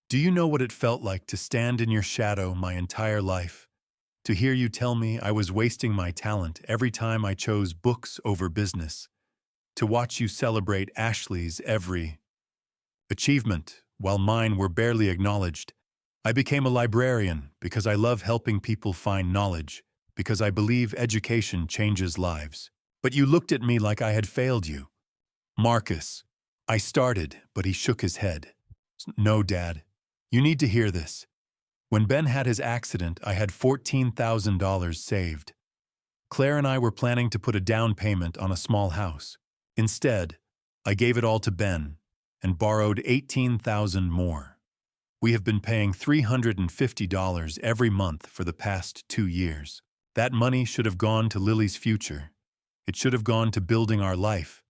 A: "Do you know what it felt like to stand in your shadow my entire life? To hear you tell me I was wasting my talent every time I chose books over business? To watch you celebrate Ashley's every achievement while mine were barely acknowledged? I became a librarian because I love helping people find knowledge, because I believe education changes lives. But you looked at me like I had failed you." "Marcus," I started, but he shook his head. "No, Dad. You need to hear this. When Ben had his accident, I had $14,000 saved. Claire and I were planning to put a down payment on a small house. Instead, I gave it all to Ben and borrowed $18,000 more. We have been paying $350 every month for the past 2 years. That money should have gone to Lily's future. It should have gone to building our life.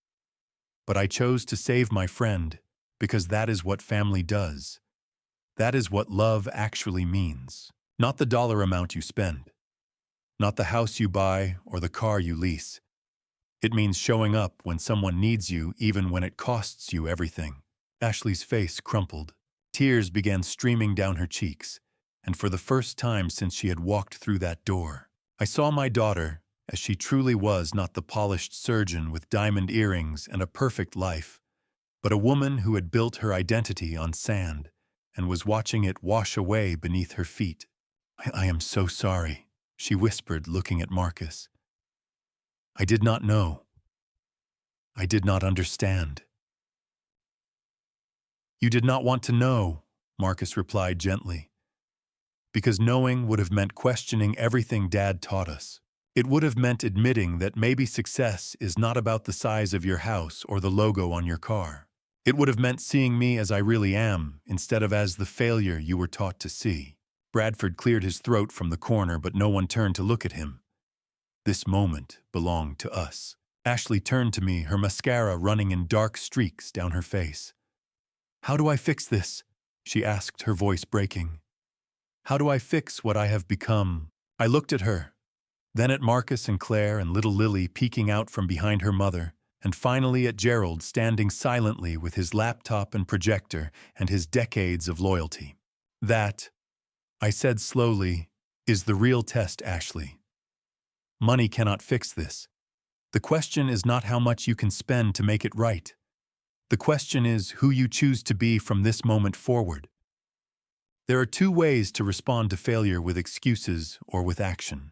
A: But I chose to save my friend because that is what family does. That is what love actually means. Not the dollar amount you spend. Not the house you buy or the car you lease. It means showing up when someone needs you, even when it costs you everything." Ashley's face crumpled. Tears began streaming down her cheeks, and for the first time since she had walked through that door, I saw my daughter, as she truly was not the polished surgeon with diamond earrings and a perfect life, but a woman who had built her identity on sand and was watching it wash away beneath her feet. I am so sorry, she whispered, looking at Marcus. I did not know. I did not understand. You did not want to know, Marcus replied gently, because knowing would have meant questioning everything Dad taught us. It would have meant admitting that maybe success is not about the size of your house or the logo on your car. It would have meant seeing me as I really am, instead of as the failure you were taught to see. Bradford cleared his throat from the corner, but no one turned to look at him. This moment belonged to us. Ashley turned to me, her mascara running in dark streaks down her face. How do I fix this? She asked, her voice breaking. How do I fix what I have become? I looked at her, then at Marcus and Claire and little Lily peeking out from behind her mother, and finally at Gerald standing silently with his laptop and projector and his decades of loyalty. That, I said slowly, is the real test, Ashley. Money cannot fix this. The question is not how much you can spend to make it right. The question is who you choose to be from this moment forward. There are two ways to respond to failure: with excuses or with action.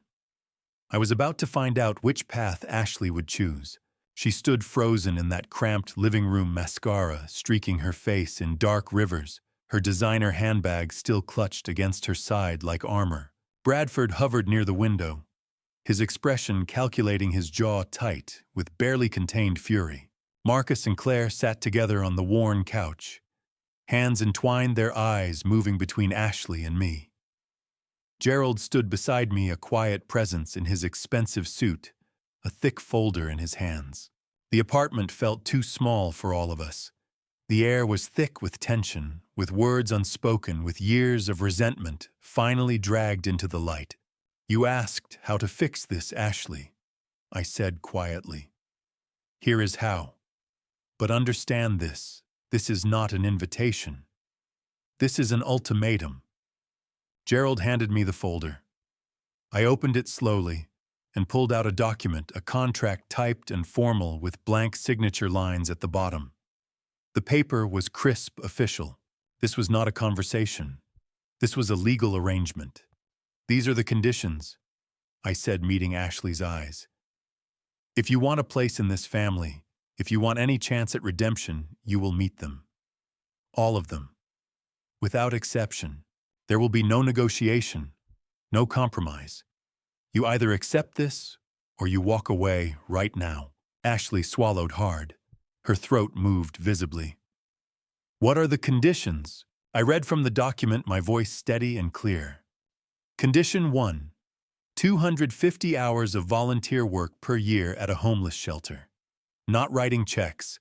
A: I was about to find out which path Ashley would choose. She stood frozen in that cramped living room, mascara streaking her face in dark rivers, her designer handbag still clutched against her side like armor. Bradford hovered near the window, his expression calculating, his jaw tight with barely contained fury. Marcus and Claire sat together on the worn couch, hands entwined, their eyes moving between Ashley and me. Gerald stood beside me, a quiet presence in his expensive suit, a thick folder in his hands. The apartment felt too small for all of us. The air was thick with tension, with words unspoken, with years of resentment finally dragged into the light. You asked how to fix this, Ashley, I said quietly. Here is how. But understand this. This is not an invitation. This is an ultimatum. Gerald handed me the folder. I opened it slowly and pulled out a document, a contract typed and formal with blank signature lines at the bottom. The paper was crisp, official. This was not a conversation. This was a legal arrangement. These are the conditions, I said, meeting Ashley's eyes. If you want a place in this family, if you want any chance at redemption, you will meet them. All of them. Without exception. There will be no negotiation, no compromise. You either accept this, or you walk away right now. Ashley swallowed hard. Her throat moved visibly. What are the conditions? I read from the document, my voice steady and clear. Condition 1. 250 hours of volunteer work per year at a homeless shelter. Not writing checks,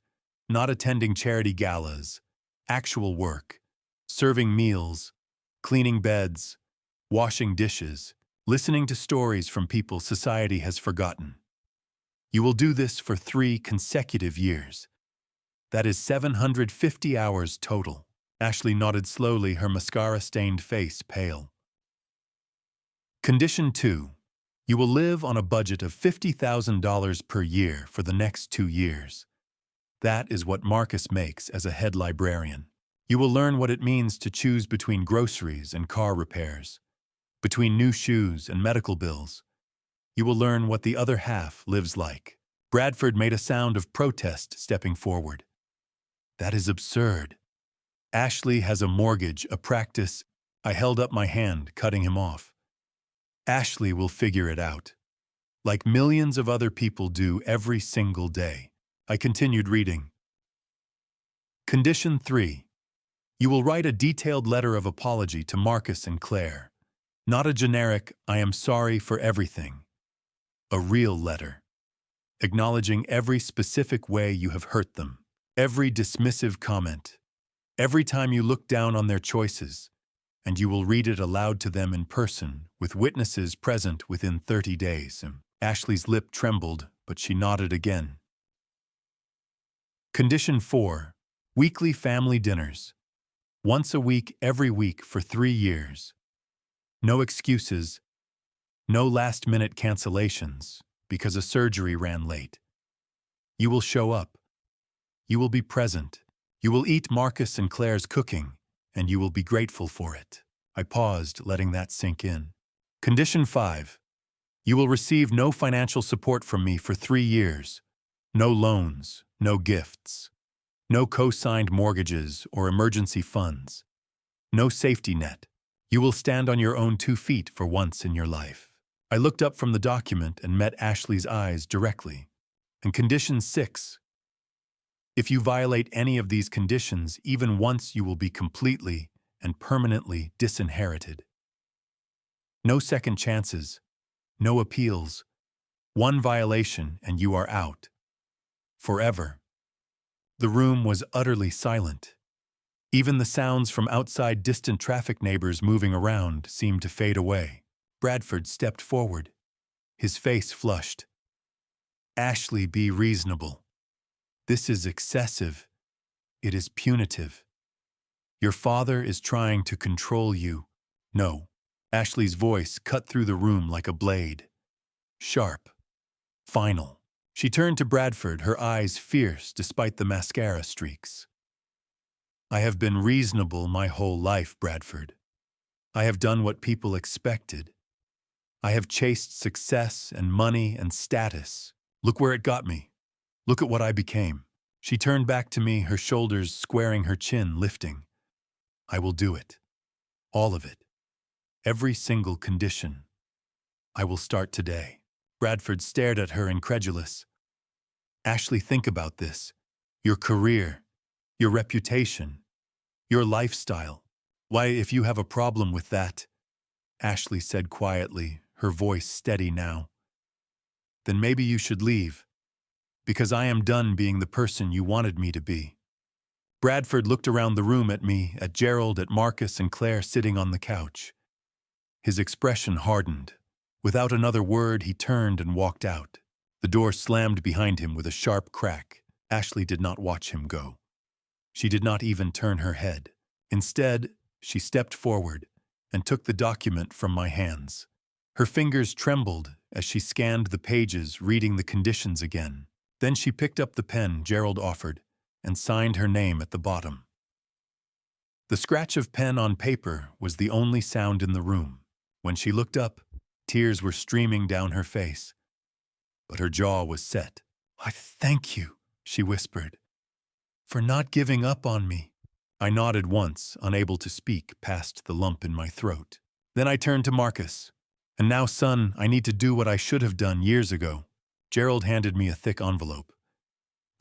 A: not attending charity galas. Actual work. Serving meals, cleaning beds, washing dishes, listening to stories from people society has forgotten. You will do this for 3 consecutive years. That is 750 hours total. Ashley nodded slowly, her mascara-stained face pale. Condition 2. You will live on a budget of $50,000 per year for the next 2 years. That is what Marcus makes as a head librarian. You will learn what it means to choose between groceries and car repairs, between new shoes and medical bills. You will learn what the other half lives like. Bradford made a sound of protest, stepping forward. That is absurd. Ashley has a mortgage, a practice. I held up my hand, cutting him off. Ashley will figure it out, like millions of other people do every single day. I continued reading. Condition 3. You will write a detailed letter of apology to Marcus and Claire. Not a generic, I am sorry for everything. A real letter, acknowledging every specific way you have hurt them, every dismissive comment, every time you look down on their choices, and you will read it aloud to them in person, with witnesses present within 30 days. Ashley's lip trembled, but she nodded again. Condition 4. Weekly family dinners. Once a week, every week for 3 years. No excuses. No last-minute cancellations. because a surgery ran late. You will show up. You will be present. You will eat Marcus and Claire's cooking, and you will be grateful for it. I paused, letting that sink in. Condition 5. You will receive no financial support from me for 3 years. No loans, no gifts, no co-signed mortgages or emergency funds, no safety net. You will stand on your own 2 feet for once in your life. I looked up from the document and met Ashley's eyes directly. And condition 6. If you violate any of these conditions, even once, you will be completely and permanently disinherited. No second chances, no appeals. 1 violation and you are out. Forever. The room was utterly silent. Even the sounds from outside distant traffic neighbors moving around seemed to fade away. Bradford stepped forward. His face flushed. Ashley, be reasonable. This is excessive. It is punitive. Your father is trying to control you. No. Ashley's voice cut through the room like a blade. Sharp. Final. She turned to Bradford, her eyes fierce despite the mascara streaks. I have been reasonable my whole life, Bradford. I have done what people expected. I have chased success and money and status. Look where it got me. Look at what I became. She turned back to me, her shoulders squaring, her chin lifting. I will do it. All of it. Every single condition. I will start today. Bradford stared at her, incredulous. Ashley, think about this. Your career, your reputation, your lifestyle. Why, if you have a problem with that, Ashley said quietly, her voice steady now, then maybe you should leave, because I am done being the person you wanted me to be. Bradford looked around the room at me, at Gerald, at Marcus and Claire sitting on the couch. His expression hardened. Without another word, he turned and walked out. The door slammed behind him with a sharp crack. Ashley did not watch him go. She did not even turn her head. Instead, she stepped forward and took the document from my hands. Her fingers trembled as she scanned the pages, reading the conditions again. Then she picked up the pen Gerald offered and signed her name at the bottom. The scratch of pen on paper was the only sound in the room. When she looked up, tears were streaming down her face, but her jaw was set. I thank you, she whispered, for not giving up on me. I nodded once, unable to speak past the lump in my throat. Then I turned to Marcus. And now, son, I need to do what I should have done years ago. Gerald handed me a thick envelope.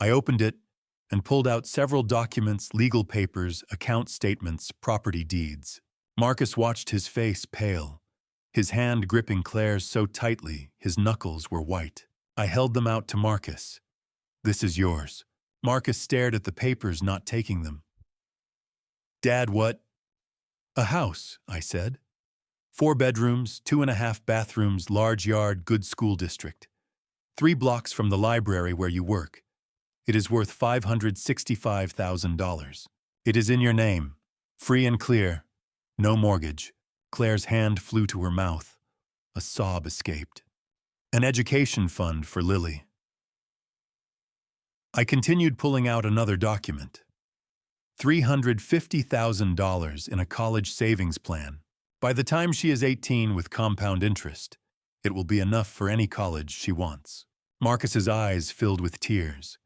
A: I opened it and pulled out several documents, legal papers, account statements, property deeds. Marcus watched, his face pale, his hand gripping Claire's so tightly his knuckles were white. I held them out to Marcus. This is yours. Marcus stared at the papers, not taking them. Dad, what? A house, I said. 4 bedrooms, 2.5 bathrooms, large yard, good school district. 3 blocks from the library where you work. It is worth $565,000. It is in your name, free and clear, no mortgage. Claire's hand flew to her mouth. A sob escaped. An education fund for Lily. I continued pulling out another document. $350,000 in a college savings plan. By the time she is 18 with compound interest, it will be enough for any college she wants. Marcus's eyes filled with tears.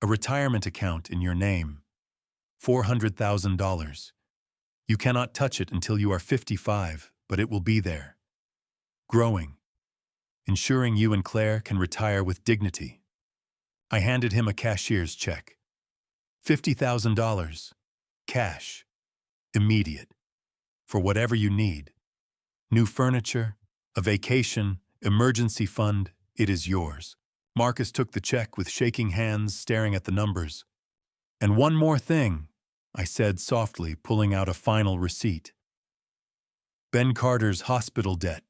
A: A retirement account in your name. $400,000. You cannot touch it until you are 55, but it will be there. Growing. Ensuring you and Claire can retire with dignity. I handed him a cashier's check. $50,000. Cash. Immediate. For whatever you need. New furniture, a vacation, emergency fund, it is yours. Marcus took the check with shaking hands, staring at the numbers. And one more thing, I said softly, pulling out a final receipt. Ben Carter's hospital debt.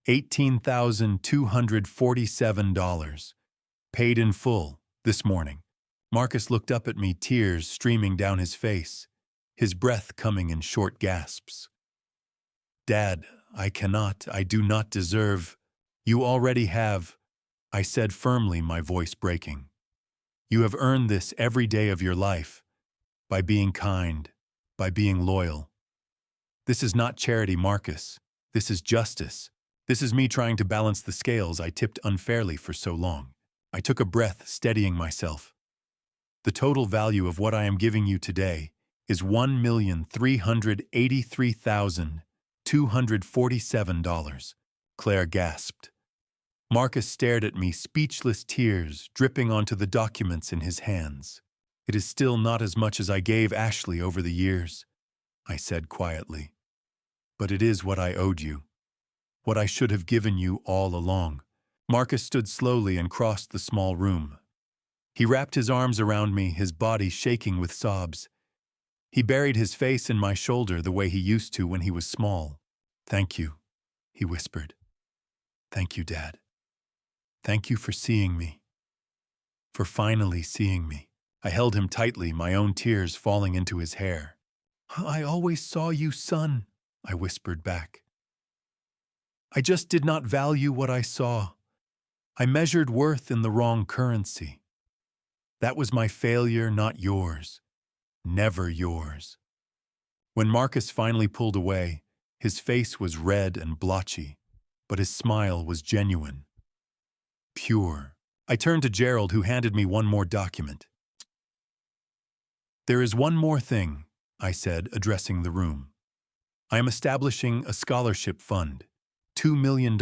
A: $18,247. Paid in full, this morning. Marcus looked up at me, tears streaming down his face, his breath coming in short gasps. Dad, I do not deserve. You already have. I said firmly, my voice breaking. You have earned this every day of your life, by being kind, by being loyal. This is not charity, Marcus. This is justice. This is me trying to balance the scales I tipped unfairly for so long. I took a breath, steadying myself. The total value of what I am giving you today is $1,383,247, Claire gasped. Marcus stared at me, speechless, tears dripping onto the documents in his hands. It is still not as much as I gave Ashley over the years, I said quietly. But it is what I owed you. What I should have given you all along. Marcus stood slowly and crossed the small room. He wrapped his arms around me, his body shaking with sobs. He buried his face in my shoulder the way he used to when he was small. Thank you, he whispered. Thank you, Dad. Thank you for seeing me. For finally seeing me. I held him tightly, my own tears falling into his hair. I always saw you, son, I whispered back. I just did not value what I saw. I measured worth in the wrong currency. That was my failure, not yours. Never yours. When Marcus finally pulled away, his face was red and blotchy, but his smile was genuine. Pure. I turned to Gerald, who handed me one more document. There is one more thing, I said, addressing the room. I am establishing a scholarship fund, $2 million,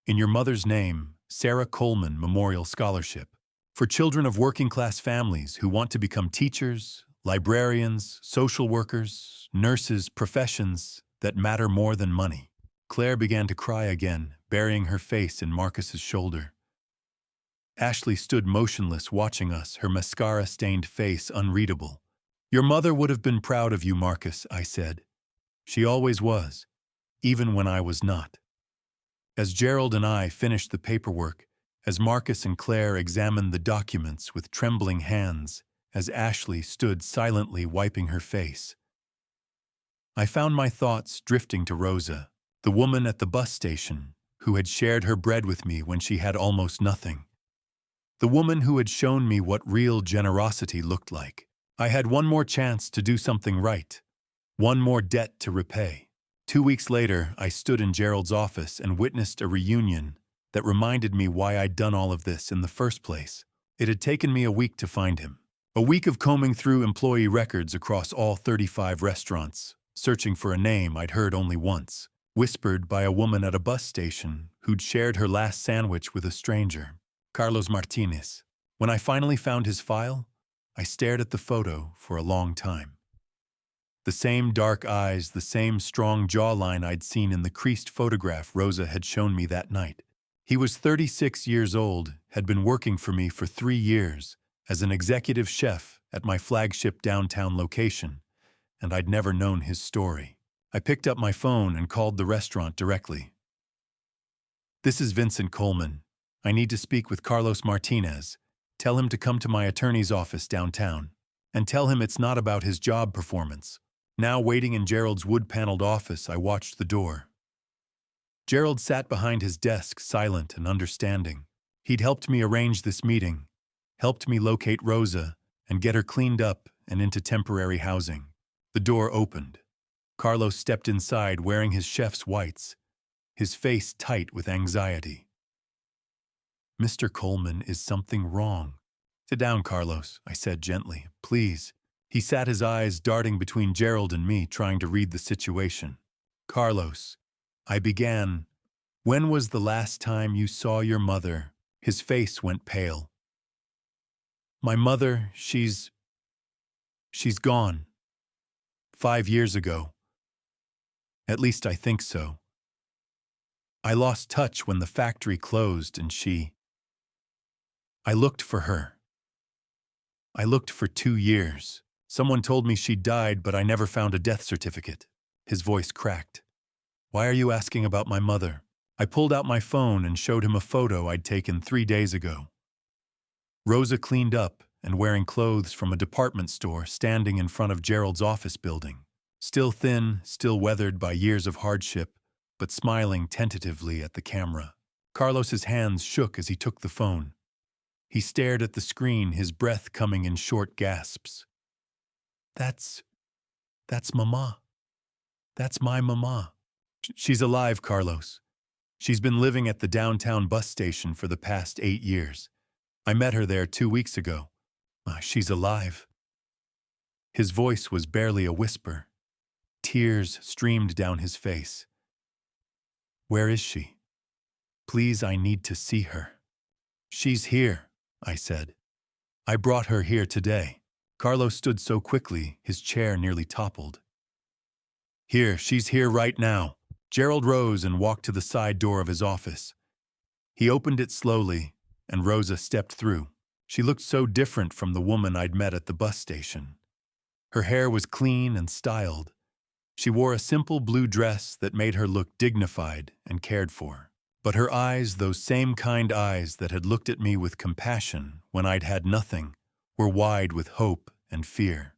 A: in your mother's name, Sarah Coleman Memorial Scholarship, for children of working-class families who want to become teachers, librarians, social workers, nurses, professions that matter more than money. Claire began to cry again, burying her face in Marcus's shoulder. Ashley stood motionless, watching us, her mascara-stained face unreadable. Your mother would have been proud of you, Marcus, I said. She always was, even when I was not. As Gerald and I finished the paperwork, as Marcus and Claire examined the documents with trembling hands, as Ashley stood silently wiping her face, I found my thoughts drifting to Rosa, the woman at the bus station who had shared her bread with me when she had almost nothing. The woman who had shown me what real generosity looked like. I had one more chance to do something right, one more debt to repay. 2 weeks later, I stood in Gerald's office and witnessed a reunion that reminded me why I'd done all of this in the first place. It had taken me a week to find him. A week of combing through employee records across all 35 restaurants, searching for a name I'd heard only once, whispered by a woman at a bus station who'd shared her last sandwich with a stranger. Rosa Martinez. When I finally found his file, I stared at the photo for a long time. The same dark eyes, the same strong jawline I'd seen in the creased photograph Rosa had shown me that night. He was 36 years old, had been working for me for 3 years as an executive chef at my flagship downtown location, and I'd never known his story. I picked up my phone and called the restaurant directly. This is Vincent Coleman. I need to speak with Rosa Martinez. Tell him to come to my attorney's office downtown. And tell him it's not about his job performance. Now waiting in Gerald's wood-paneled office, I watched the door. Gerald sat behind his desk, silent and understanding. He'd helped me arrange this meeting, helped me locate Rosa and get her cleaned up and into temporary housing. The door opened. Carlos stepped inside wearing his chef's whites, his face tight with anxiety. Mr. Coleman, is something wrong? Sit down, Carlos, I said gently. Please. He sat, his eyes darting between Gerald and me, trying to read the situation. Carlos, I began. When was the last time you saw your mother? His face went pale. My mother, she's gone. 5 years ago. At least I think so. I lost touch when the factory closed and I looked for her. I looked for 2 years. Someone told me she died, but I never found a death certificate. His voice cracked. Why are you asking about my mother? I pulled out my phone and showed him a photo I'd taken 3 days ago. Rosa, cleaned up and wearing clothes from a department store, standing in front of Gerald's office building. Still thin, still weathered by years of hardship, but smiling tentatively at the camera. Carlos's hands shook as he took the phone. He stared at the screen, his breath coming in short gasps. That's Mama. That's my Mama. She's alive, Carlos. She's been living at the downtown bus station for the past 8 years. I met her there 2 weeks ago. She's alive. His voice was barely a whisper. Tears streamed down his face. Where is she? Please, I need to see her. She's here, I said. I brought her here today. Carlos stood so quickly, his chair nearly toppled. Here, she's here right now. Gerald rose and walked to the side door of his office. He opened it slowly, and Rosa stepped through. She looked so different from the woman I'd met at the bus station. Her hair was clean and styled. She wore a simple blue dress that made her look dignified and cared for. But her eyes, those same kind eyes that had looked at me with compassion when I'd had nothing, were wide with hope and fear.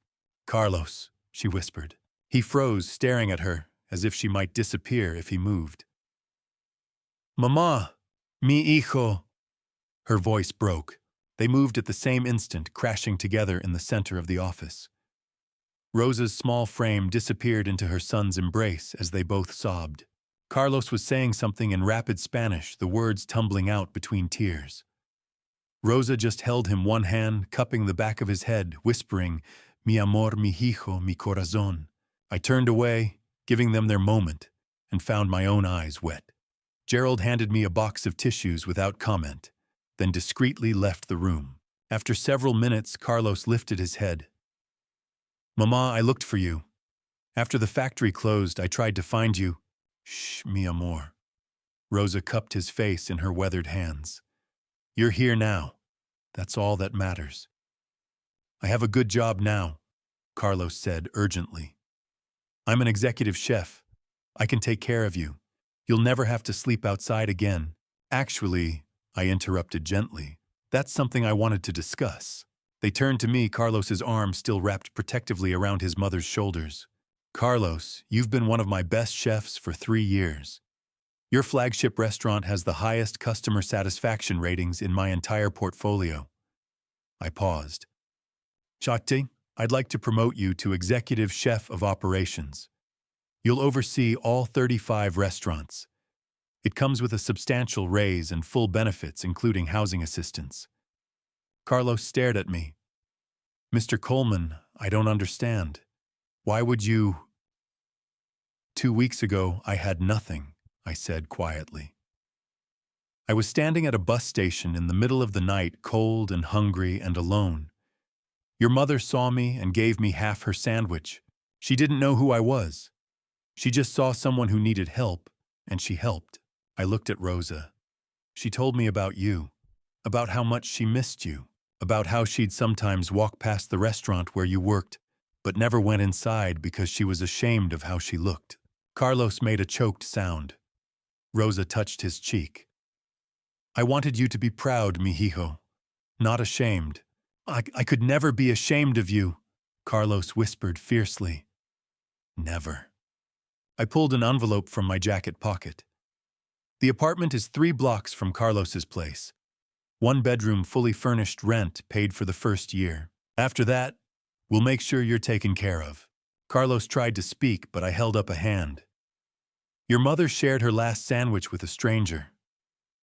A: Carlos, she whispered. He froze, staring at her, as if she might disappear if he moved. Mama, mi hijo. Her voice broke. They moved at the same instant, crashing together in the center of the office. Rosa's small frame disappeared into her son's embrace as they both sobbed. Carlos was saying something in rapid Spanish, the words tumbling out between tears. Rosa just held him one hand, cupping the back of his head, whispering, Mi amor, mi hijo, mi corazón. I turned away, giving them their moment, and found my own eyes wet. Gerald handed me a box of tissues without comment, then discreetly left the room. After several minutes, Carlos lifted his head. Mama, I looked for you. After the factory closed, I tried to find you. Shh, mi amor. Rosa cupped his face in her weathered hands. You're here now. That's all that matters. I have a good job now, Carlos said urgently. I'm an executive chef. I can take care of you. You'll never have to sleep outside again. Actually, I interrupted gently. That's something I wanted to discuss. They turned to me, Carlos's arm still wrapped protectively around his mother's shoulders. Carlos, you've been one of my best chefs for 3 years. Your flagship restaurant has the highest customer satisfaction ratings in my entire portfolio. I paused. Shakti, I'd like to promote you to Executive Chef of Operations. You'll oversee all 35 restaurants. It comes with a substantial raise and full benefits, including housing assistance. Carlos stared at me. Mr. Coleman, I don't understand. Why would you? 2 weeks ago, I had nothing, I said quietly. I was standing at a bus station in the middle of the night, cold and hungry and alone. Your mother saw me and gave me half her sandwich. She didn't know who I was. She just saw someone who needed help, and she helped. I looked at Rosa. She told me about you, about how much she missed you, about how she'd sometimes walk past the restaurant where you worked, but never went inside because she was ashamed of how she looked. Carlos made a choked sound. Rosa touched his cheek. I wanted you to be proud, mijijo, not ashamed. I could never be ashamed of you, Carlos whispered fiercely. Never. I pulled an envelope from my jacket pocket. The apartment is 3 blocks from Carlos's place. 1 bedroom, fully furnished, rent paid for the first year. After that, we'll make sure you're taken care of. Carlos tried to speak, but I held up a hand. Your mother shared her last sandwich with a stranger.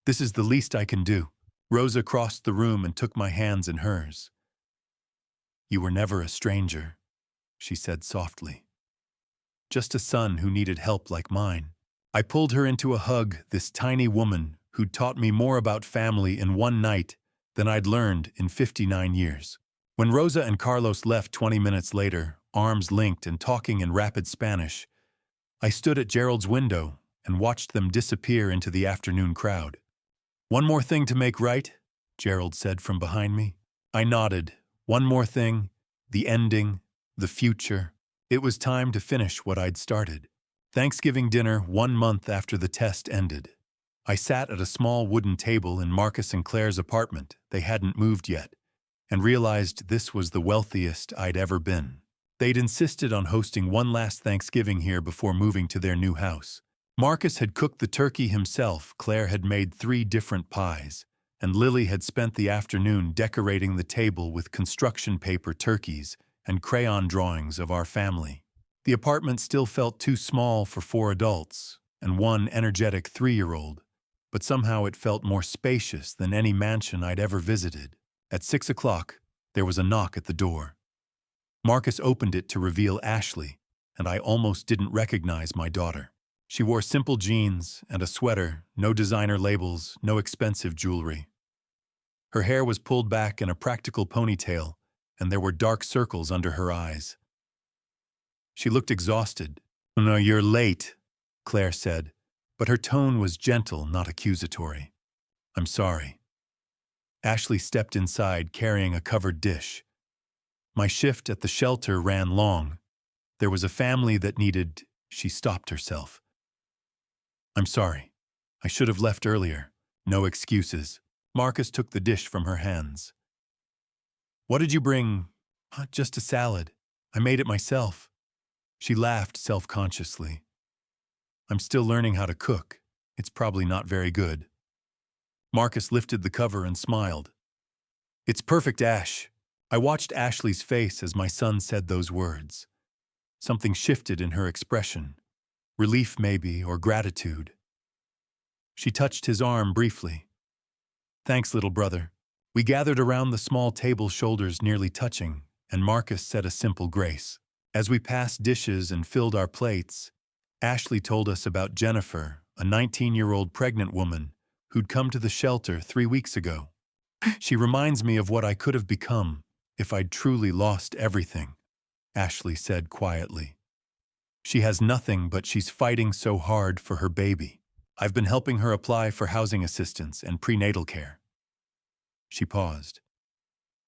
A: This is the least I can do. Rosa crossed the room and took my hands in hers. You were never a stranger, she said softly. Just a son who needed help like mine. I pulled her into a hug, this tiny woman who'd taught me more about family in one night than I'd learned in 59 years. When Rosa and Carlos left 20 minutes later, arms linked and talking in rapid Spanish, I stood at Gerald's window and watched them disappear into the afternoon crowd. One more thing to make right, Gerald said from behind me. I nodded. One more thing, the ending, the future. It was time to finish what I'd started. Thanksgiving dinner 1 month after the test ended. I sat at a small wooden table in Marcus and Claire's apartment, they hadn't moved yet, and realized this was the wealthiest I'd ever been. They'd insisted on hosting one last Thanksgiving here before moving to their new house. Marcus had cooked the turkey himself, Claire had made 3 different pies, and Lily had spent the afternoon decorating the table with construction paper turkeys and crayon drawings of our family. The apartment still felt too small for 4 adults and 1 energetic 3-year-old, but somehow it felt more spacious than any mansion I'd ever visited. At 6 o'clock, there was a knock at the door. Marcus opened it to reveal Ashley, and I almost didn't recognize my daughter. She wore simple jeans and a sweater, no designer labels, no expensive jewelry. Her hair was pulled back in a practical ponytail, and there were dark circles under her eyes. She looked exhausted. "No, you're late," Claire said, but her tone was gentle, not accusatory. "I'm sorry." Ashley stepped inside carrying a covered dish. My shift at the shelter ran long. There was a family that needed... She stopped herself. "I'm sorry. I should have left earlier. No excuses." Marcus took the dish from her hands. "What did you bring?" "Just a salad. I made it myself." She laughed self-consciously. "I'm still learning how to cook. It's probably not very good." Marcus lifted the cover and smiled. "It's perfect, Ash." I watched Ashley's face as my son said those words. Something shifted in her expression. Relief maybe, or gratitude. She touched his arm briefly. "Thanks, little brother." We gathered around the small table, shoulders nearly touching, and Marcus said a simple grace. As we passed dishes and filled our plates, Ashley told us about Jennifer, a 19-year-old pregnant woman who'd come to the shelter 3 weeks ago. "She reminds me of what I could have become if I'd truly lost everything," Ashley said quietly. "She has nothing, but she's fighting so hard for her baby. I've been helping her apply for housing assistance and prenatal care." She paused.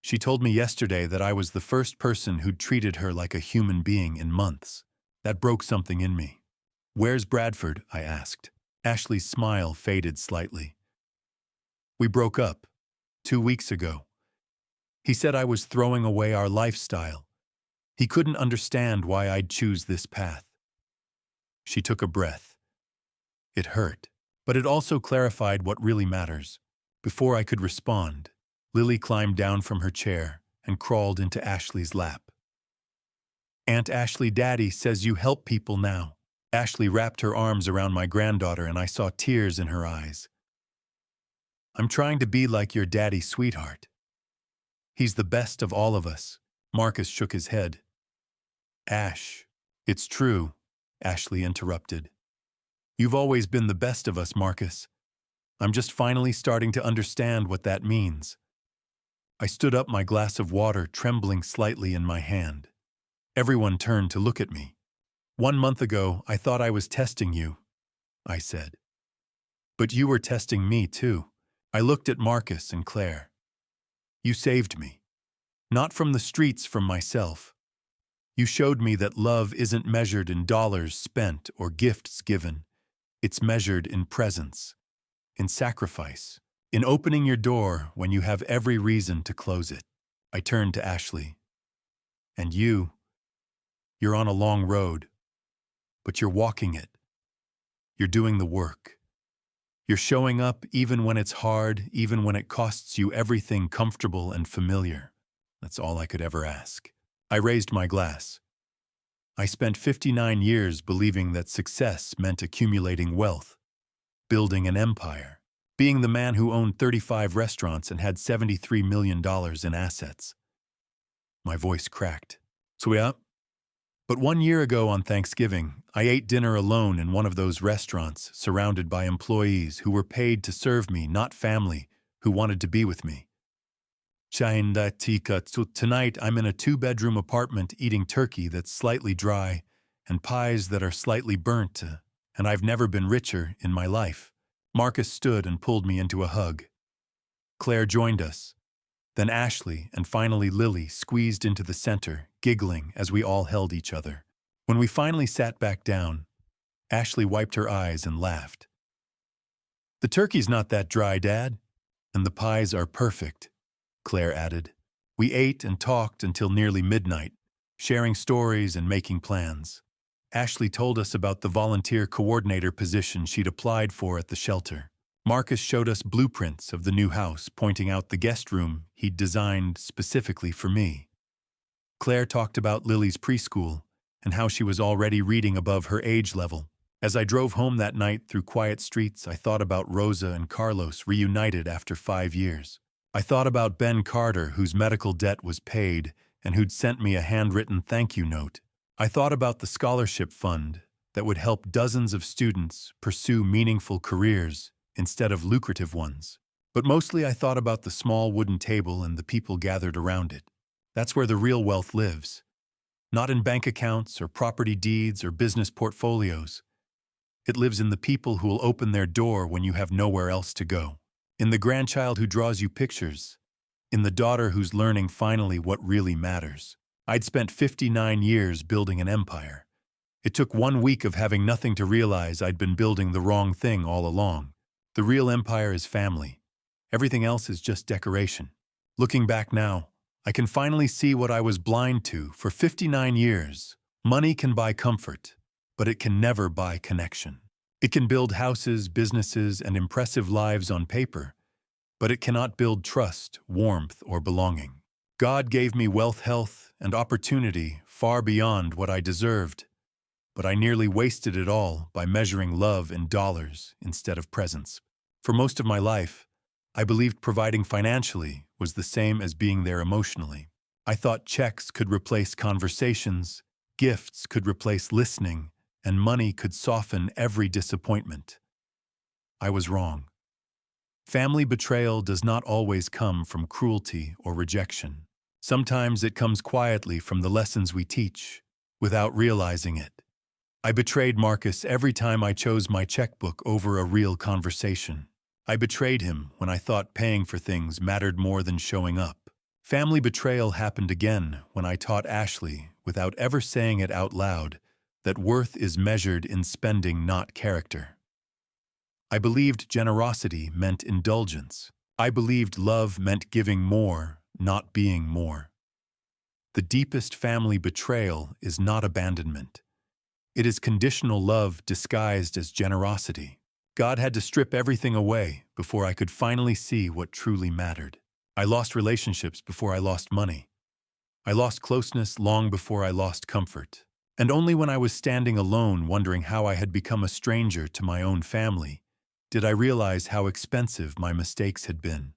A: "She told me yesterday that I was the first person who'd treated her like a human being in months. That broke something in me." "Where's Bradford?" I asked. Ashley's smile faded slightly. "We broke up 2 weeks ago. He said I was throwing away our lifestyle. He couldn't understand why I'd choose this path." She took a breath. It hurt, but it also clarified what really matters. Before I could respond, Lily climbed down from her chair and crawled into Ashley's lap. "Aunt Ashley, Daddy says you help people now." Ashley wrapped her arms around my granddaughter and I saw tears in her eyes. "I'm trying to be like your daddy, sweetheart. He's the best of all of us." Marcus shook his head. "Ash, it's true," Ashley interrupted. "You've always been the best of us, Marcus. I'm just finally starting to understand what that means." I stood up, my glass of water trembling slightly in my hand. Everyone turned to look at me. "1 month ago, I thought I was testing you," I said. "But you were testing me, too." I looked at Marcus and Claire. "You saved me. Not from the streets, from myself. You showed me that love isn't measured in dollars spent or gifts given. It's measured in presence, in sacrifice, in opening your door when you have every reason to close it." I turned to Ashley. "And you're on a long road, but you're walking it. You're doing the work. You're showing up even when it's hard, even when it costs you everything comfortable and familiar. That's all I could ever ask." I raised my glass. I spent 59 years believing that success meant accumulating wealth, building an empire, being the man who owned 35 restaurants and had $73 million in assets. My voice cracked. "So yeah. But 1 year ago on Thanksgiving, I ate dinner alone in one of those restaurants, surrounded by employees who were paid to serve me, not family who wanted to be with me. Tonight I'm in a 2-bedroom apartment eating turkey that's slightly dry and pies that are slightly burnt, and I've never been richer in my life." Marcus stood and pulled me into a hug. Claire joined us. Then Ashley and finally Lily squeezed into the center, giggling as we all held each other. When we finally sat back down, Ashley wiped her eyes and laughed. "The turkey's not that dry, Dad. And the pies are perfect," Claire added. We ate and talked until nearly midnight, sharing stories and making plans. Ashley told us about the volunteer coordinator position she'd applied for at the shelter. Marcus showed us blueprints of the new house, pointing out the guest room he'd designed specifically for me. Claire talked about Lily's preschool and how she was already reading above her age level. As I drove home that night through quiet streets, I thought about Rosa and Carlos reunited after 5 years. I thought about Ben Carter, whose medical debt was paid and who'd sent me a handwritten thank you note. I thought about the scholarship fund that would help dozens of students pursue meaningful careers instead of lucrative ones. But mostly I thought about the small wooden table and the people gathered around it. That's where the real wealth lives. Not in bank accounts or property deeds or business portfolios. It lives in the people who will open their door when you have nowhere else to go. In the grandchild who draws you pictures. In the daughter who's learning finally what really matters. I'd spent 59 years building an empire. It took 1 week of having nothing to realize I'd been building the wrong thing all along. The real empire is family. Everything else is just decoration. Looking back now, I can finally see what I was blind to for 59 years. Money can buy comfort, but it can never buy connection. It can build houses, businesses, and impressive lives on paper, but it cannot build trust, warmth, or belonging. God gave me wealth, health, and opportunity far beyond what I deserved, but I nearly wasted it all by measuring love in dollars instead of presents. For most of my life, I believed providing financially was the same as being there emotionally. I thought checks could replace conversations, gifts could replace listening, and money could soften every disappointment. I was wrong. Family betrayal does not always come from cruelty or rejection. Sometimes it comes quietly from the lessons we teach, without realizing it. I betrayed Marcus every time I chose my checkbook over a real conversation. I betrayed him when I thought paying for things mattered more than showing up. Family betrayal happened again when I taught Ashley, without ever saying it out loud, that worth is measured in spending, not character. I believed generosity meant indulgence. I believed love meant giving more, not being more. The deepest family betrayal is not abandonment. It is conditional love disguised as generosity. God had to strip everything away before I could finally see what truly mattered. I lost relationships before I lost money. I lost closeness long before I lost comfort. And only when I was standing alone wondering how I had become a stranger to my own family did I realize how expensive my mistakes had been.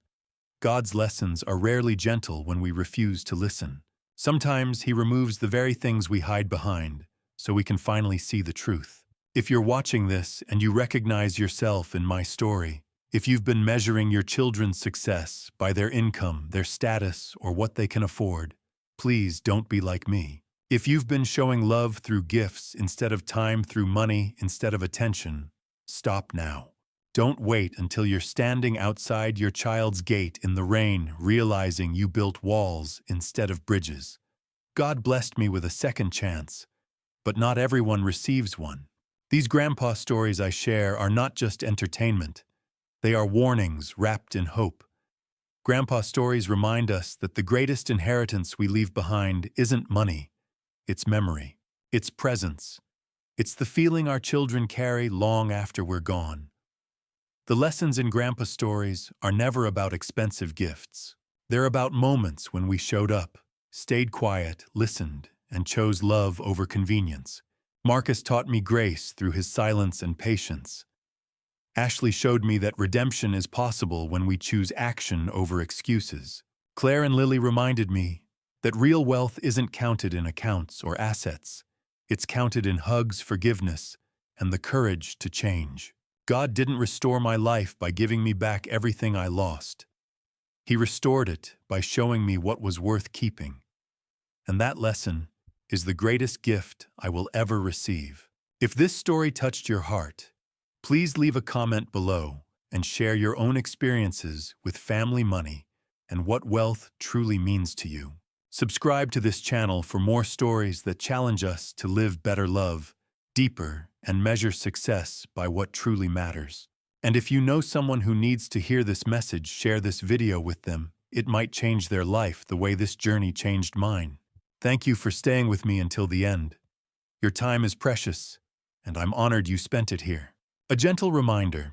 A: God's lessons are rarely gentle when we refuse to listen. Sometimes He removes the very things we hide behind, so we can finally see the truth. If you're watching this and you recognize yourself in my story, if you've been measuring your children's success by their income, their status, or what they can afford, please don't be like me. If you've been showing love through gifts instead of time, through money instead of attention, stop now. Don't wait until you're standing outside your child's gate in the rain, realizing you built walls instead of bridges. God blessed me with a second chance, but not everyone receives one. These grandpa stories I share are not just entertainment. They are warnings wrapped in hope. Grandpa stories remind us that the greatest inheritance we leave behind isn't money. It's memory. It's presence. It's the feeling our children carry long after we're gone. The lessons in Grandpa stories are never about expensive gifts. They're about moments when we showed up, stayed quiet, listened, and chose love over convenience. Marcus taught me grace through his silence and patience. Ashley showed me that redemption is possible when we choose action over excuses. Claire and Lily reminded me that real wealth isn't counted in accounts or assets. It's counted in hugs, forgiveness, and the courage to change. God didn't restore my life by giving me back everything I lost. He restored it by showing me what was worth keeping. And that lesson is the greatest gift I will ever receive. If this story touched your heart, please leave a comment below and share your own experiences with family money and what wealth truly means to you. Subscribe to this channel for more stories that challenge us to live better, love deeper, and measure success by what truly matters. And if you know someone who needs to hear this message, share this video with them. It might change their life the way this journey changed mine. Thank you for staying with me until the end. Your time is precious, and I'm honored you spent it here. A gentle reminder: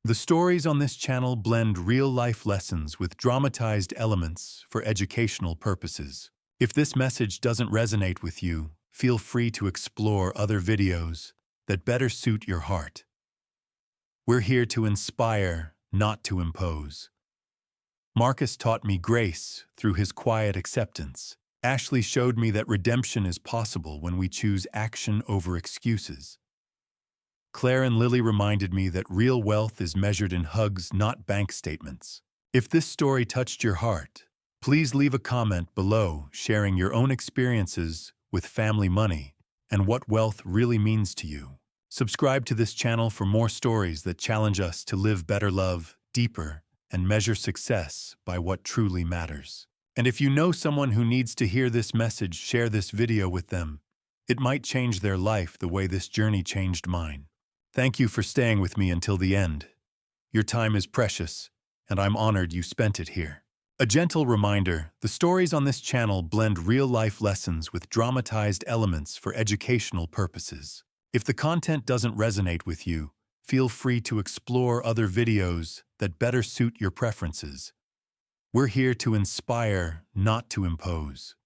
A: the stories on this channel blend real-life lessons with dramatized elements for educational purposes. If this message doesn't resonate with you, feel free to explore other videos that better suit your heart. We're here to inspire, not to impose. Marcus taught me grace through his quiet acceptance. Ashley showed me that redemption is possible when we choose action over excuses. Claire and Lily reminded me that real wealth is measured in hugs, not bank statements. If this story touched your heart, please leave a comment below sharing your own experiences with family money and what wealth really means to you. Subscribe to this channel for more stories that challenge us to live better, love deeper, and measure success by what truly matters. And if you know someone who needs to hear this message, share this video with them. It might change their life the way this journey changed mine. Thank you for staying with me until the end. Your time is precious, and I'm honored you spent it here. A gentle reminder: the stories on this channel blend real-life lessons with dramatized elements for educational purposes. If the content doesn't resonate with you, feel free to explore other videos that better suit your preferences. We're here to inspire, not to impose.